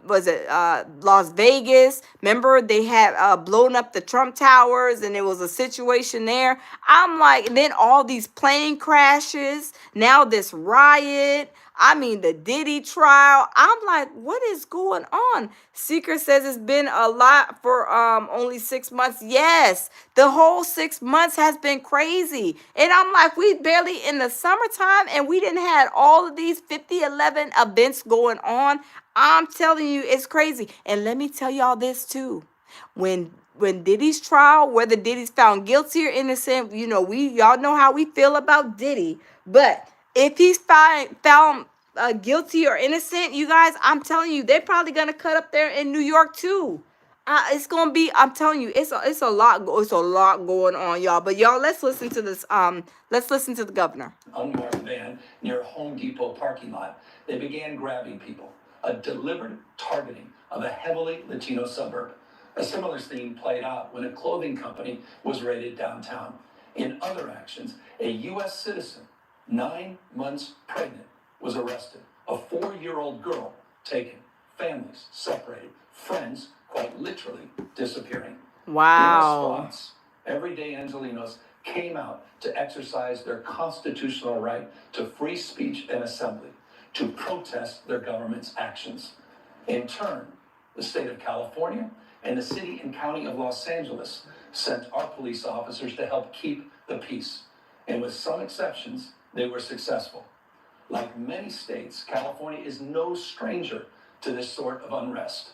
was it Las Vegas? Remember they had blown up the Trump Towers, and there was a situation there. I'm like, and then all these plane crashes. Now this riot. I mean, the Diddy trial. I'm like, what is going on? Seeker says it's been a lot for only 6 months. Yes, the whole 6 months has been crazy. And I'm like, we barely in the summertime, and we didn't have all of these 50-11 events going on. I'm telling you, it's crazy. And let me tell y'all this too. When Diddy's trial, whether Diddy's found guilty or innocent, y'all know how we feel about Diddy. But if he's found guilty or innocent, you guys, I'm telling you, they're probably gonna cut up there in New York too. It's gonna be. I'm telling you, it's a lot. It's a lot going on, y'all. But y'all, let's listen to this. Let's listen to the governor. Unmarked van near a Home Depot parking lot. They began grabbing people. A deliberate targeting of a heavily Latino suburb. A similar scene played out when a clothing company was raided downtown. In other actions, a U.S. citizen, 9 months pregnant, was arrested. A 4-year-old girl taken. Families separated. Friends quite literally disappearing. Wow. In response, everyday Angelenos came out to exercise their constitutional right to free speech and assembly, to protest their government's actions. In turn, the state of California and the city and county of Los Angeles sent our police officers to help keep the peace. And with some exceptions, they were successful. Like many states, California is no stranger to this sort of unrest.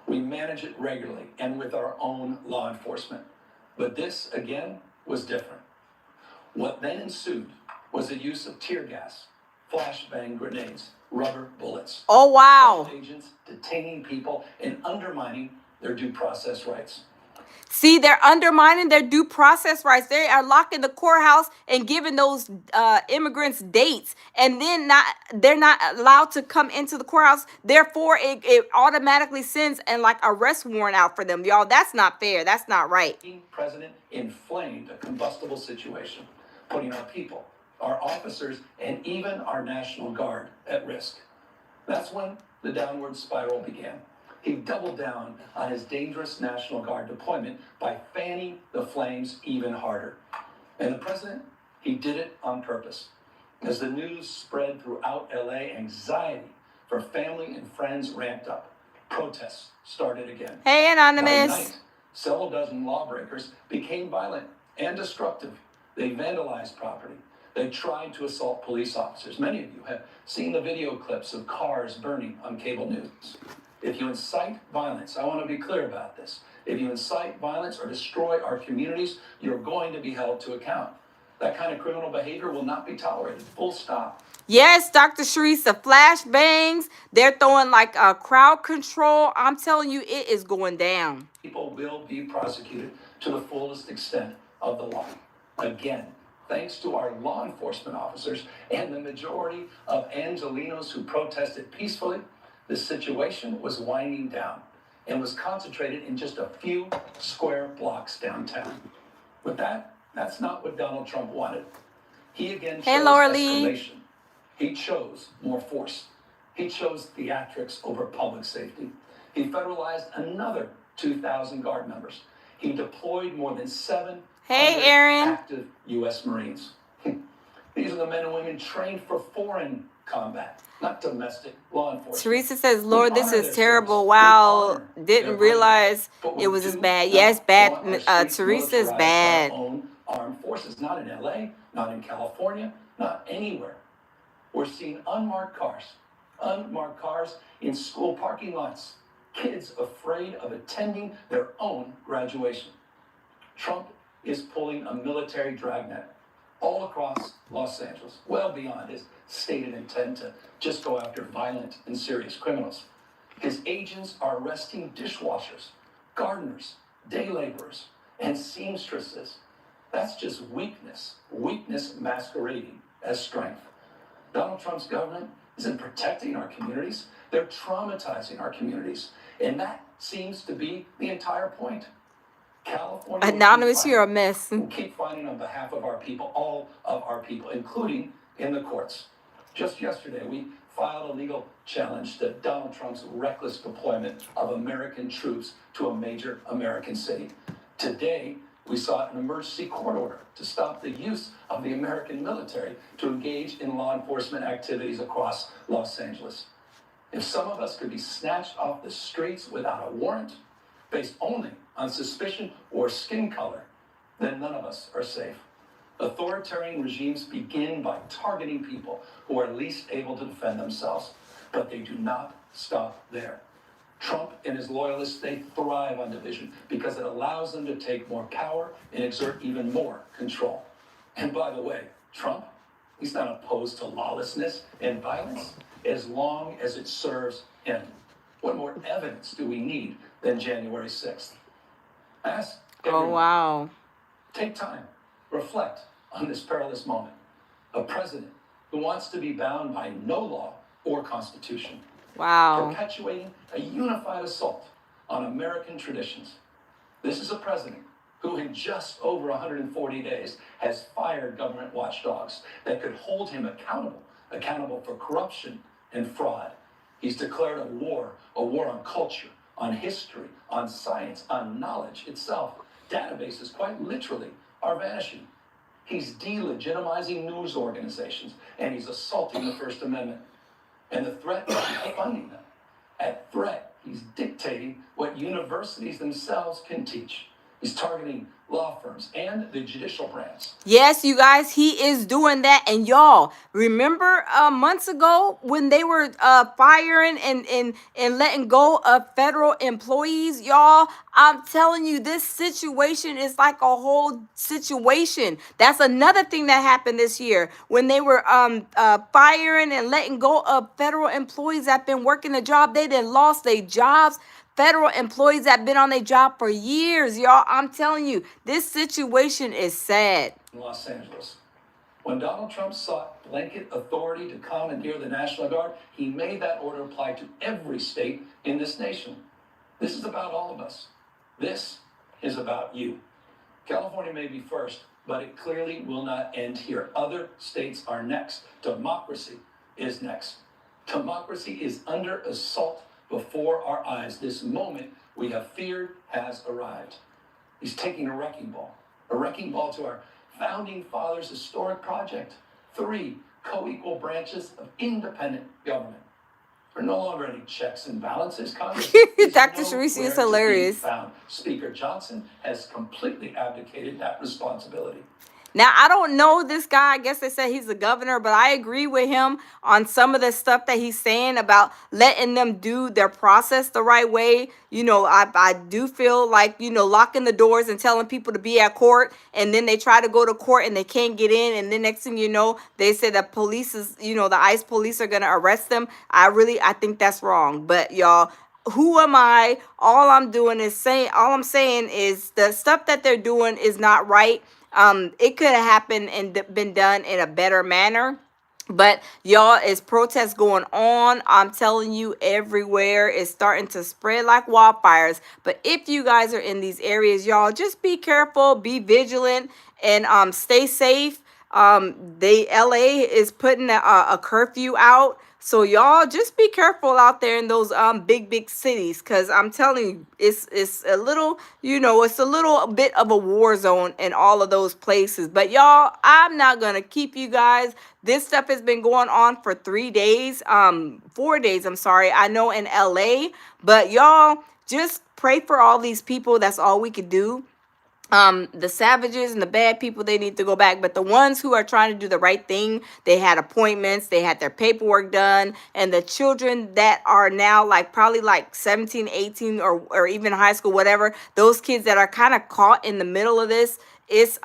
We manage it regularly and with our own law enforcement. But this, again, was different. What then ensued was the use of tear gas, flashbang grenades, rubber bullets. Oh, wow. Agents detaining people and undermining their due process rights. See, they're undermining their due process rights. They are locking the courthouse and giving those immigrants dates, and then they're not allowed to come into the courthouse. Therefore, it automatically sends an arrest warrant out for them. Y'all, that's not fair. That's not right. The president inflamed a combustible situation, putting our people, our officers, and even our National Guard at risk. That's when the downward spiral began. He doubled down on his dangerous National Guard deployment by fanning the flames even harder. And the president, he did it on purpose. As the news spread throughout LA, anxiety for family and friends ramped up. Protests started again. Hey, Anonymous. By night, several dozen lawbreakers became violent and destructive. They vandalized property. They tried to assault police officers. Many of you have seen the video clips of cars burning on cable news. If you incite violence, I want to be clear about this. If you incite violence or destroy our communities, you're going to be held to account. That kind of criminal behavior will not be tolerated. Full stop. Yes, Dr. Sharice, flashbangs. They're throwing like a crowd control. I'm telling you, it is going down. People will be prosecuted to the fullest extent of the law. Again, thanks to our law enforcement officers and the majority of Angelenos who protested peacefully, the situation was winding down and was concentrated in just a few square blocks downtown. With that, that's not what Donald Trump wanted. He again chose escalation. He chose more force. He chose theatrics over public safety. He federalized another 2,000 Guard members. He deployed more than 700 active U.S. Marines. These are the men and women trained for foreign combat, not domestic law enforcement. Teresa says, Lord, this is terrible. Wow, didn't realize it was as bad. Yes, bad. Teresa is bad. Our own armed forces, not in L.A., not in California, not anywhere. We're seeing unmarked cars in school parking lots, kids afraid of attending their own graduation. Trump is pulling a military dragnet all across Los Angeles, well beyond his stated intent to just go after violent and serious criminals. His agents are arresting dishwashers, gardeners, day laborers, and seamstresses. That's just weakness masquerading as strength. Donald Trump's government isn't protecting our communities. They're traumatizing our communities. And that seems to be the entire point. California Anonymous, you're a mess. We'll keep fighting on behalf of our people, all of our people, including in the courts. Just yesterday, we filed a legal challenge to Donald Trump's reckless deployment of American troops to a major American city. Today, we sought an emergency court order to stop the use of the American military to engage in law enforcement activities across Los Angeles. If some of us could be snatched off the streets without a warrant, based only on suspicion or skin color, then none of us are safe. Authoritarian regimes begin by targeting people who are least able to defend themselves, but they do not stop there. Trump and his loyalists, they thrive on division because it allows them to take more power and exert even more control. And by the way, Trump, he's not opposed to lawlessness and violence as long as it serves him. What more evidence do we need than January 6th? Ask everyone. Oh, wow. Take time. Reflect on this perilous moment. A president who wants to be bound by no law or constitution. Wow. Perpetuating a unified assault on American traditions. This is a president who in just over 140 days has fired government watchdogs that could hold him accountable for corruption and fraud. He's declared a war on culture, on history, on science, on knowledge itself. Databases, quite literally, are vanishing. He's delegitimizing news organizations, and he's assaulting the First Amendment. And the threat is funding them. At threat, he's dictating what universities themselves can teach. He's targeting law firms and the judicial branch. Yes, you guys, he is doing that. And y'all, remember months ago when they were firing and letting go of federal employees, y'all? I'm telling you, this situation is like a whole situation. That's another thing that happened this year when they were firing and letting go of federal employees that been working the job. They done lost their jobs. Federal employees that have been on their job for years, y'all. I'm telling you, this situation is sad. In Los Angeles, when Donald Trump sought blanket authority to commandeer the National Guard, he made that order apply to every state in this nation. This is about all of us. This is about you. California may be first, but it clearly will not end here. Other states are next. Democracy is next. Democracy is under assault before our eyes. This moment we have feared has arrived. He's taking a wrecking ball to our founding fathers' historic project. 3 co-equal branches of independent government. There are no longer any checks and balances. Congress Dr. Sharice is hilarious. Speaker Johnson has completely abdicated that responsibility. Now, I don't know this guy. I guess they said he's the governor, but I agree with him on some of the stuff that he's saying about letting them do their process the right way. I do feel like, locking the doors and telling people to be at court, and then they try to go to court and they can't get in, and then next thing you know, they say the police is, the ICE police are gonna arrest them. I think that's wrong. But y'all, who am I? All I'm saying is the stuff that they're doing is not right. It could have happened and been done in a better manner. But y'all, is protests going on? I'm telling you, everywhere is starting to spread like wildfires. But if you guys are in these areas, y'all, just be careful, be vigilant, and stay safe. LA is putting a curfew out. So y'all just be careful out there in those big cities, cuz I'm telling you, it's a little, it's a little bit of a war zone in all of those places. But y'all, I'm not going to keep you guys. This stuff has been going on for 4 days, I'm sorry. I know in LA, but y'all just pray for all these people. That's all we could do. The savages and the bad people, they need to go back, but the ones who are trying to do the right thing, they had appointments, they had their paperwork done, and the children that are now probably 17, 18, or even high school, whatever, those kids that are kind of caught in the middle of this, it's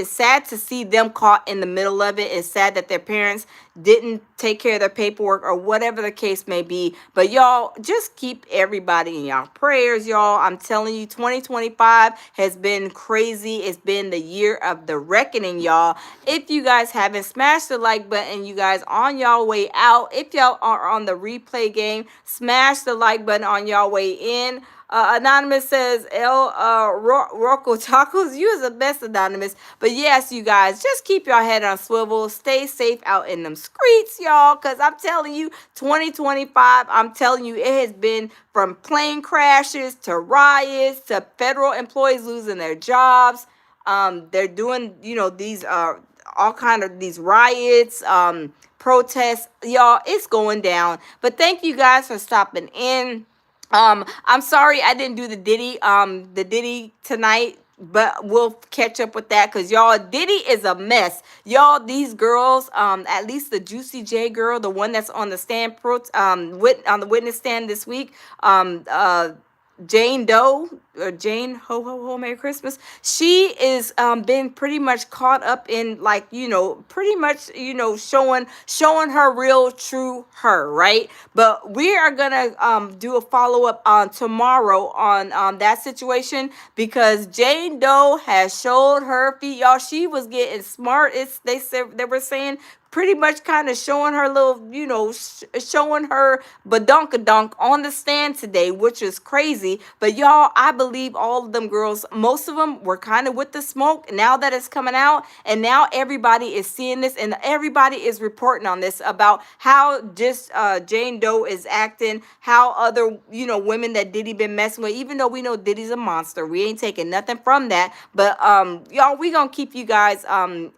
sad to see them caught in the middle of it. It's sad that their parents didn't take care of their paperwork or whatever the case may be. But y'all, just keep everybody in y'all prayers, y'all. I'm telling you, 2025 has been crazy. It's been the year of the reckoning, y'all. If you guys haven't, smash the like button. You guys on y'all way out. If y'all are on the replay game, smash the like button on y'all way in. Anonymous says, Rocco Tacos, you is the best, Anonymous. But yes, you guys, just keep your head on swivel. Stay safe out in them streets, y'all, because I'm telling you, 2025, I'm telling you, it has been from plane crashes to riots to federal employees losing their jobs. They're doing, these all kind of these riots, protests. Y'all, it's going down. But thank you guys for stopping in. I'm sorry I didn't do the Diddy tonight, but we'll catch up with that, because y'all, Diddy is a mess. Y'all, these girls, at least the Juicy J girl, the one that's on the stand, on the witness stand this week, Jane Doe, or Jane Ho Merry Christmas. She is been pretty much caught up in pretty much showing her real true her, right? But we are gonna do a follow-up on tomorrow on that situation, because Jane Doe has showed her feet, y'all. She was getting smart. They were saying pretty much kind of showing her little, showing her badunkadunk on the stand today, which is crazy. But y'all, I believe all of them girls, most of them were kind of with the smoke now that it's coming out. And now everybody is seeing this, and everybody is reporting on this about how just Jane Doe is acting, how other, women that Diddy been messing with, even though we know Diddy's a monster. We ain't taking nothing from that. But y'all, we gonna keep you guys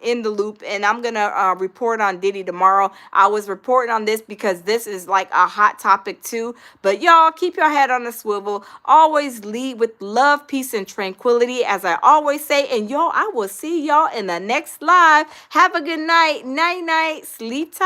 in the loop, and I'm gonna report on Diddy tomorrow. I was reporting on this because this is like a hot topic too. But y'all, keep your head on the swivel. Always lead with love, peace, and tranquility, as I always say. And y'all, I will see y'all in the next live. Have a good night. Night, sleep tight.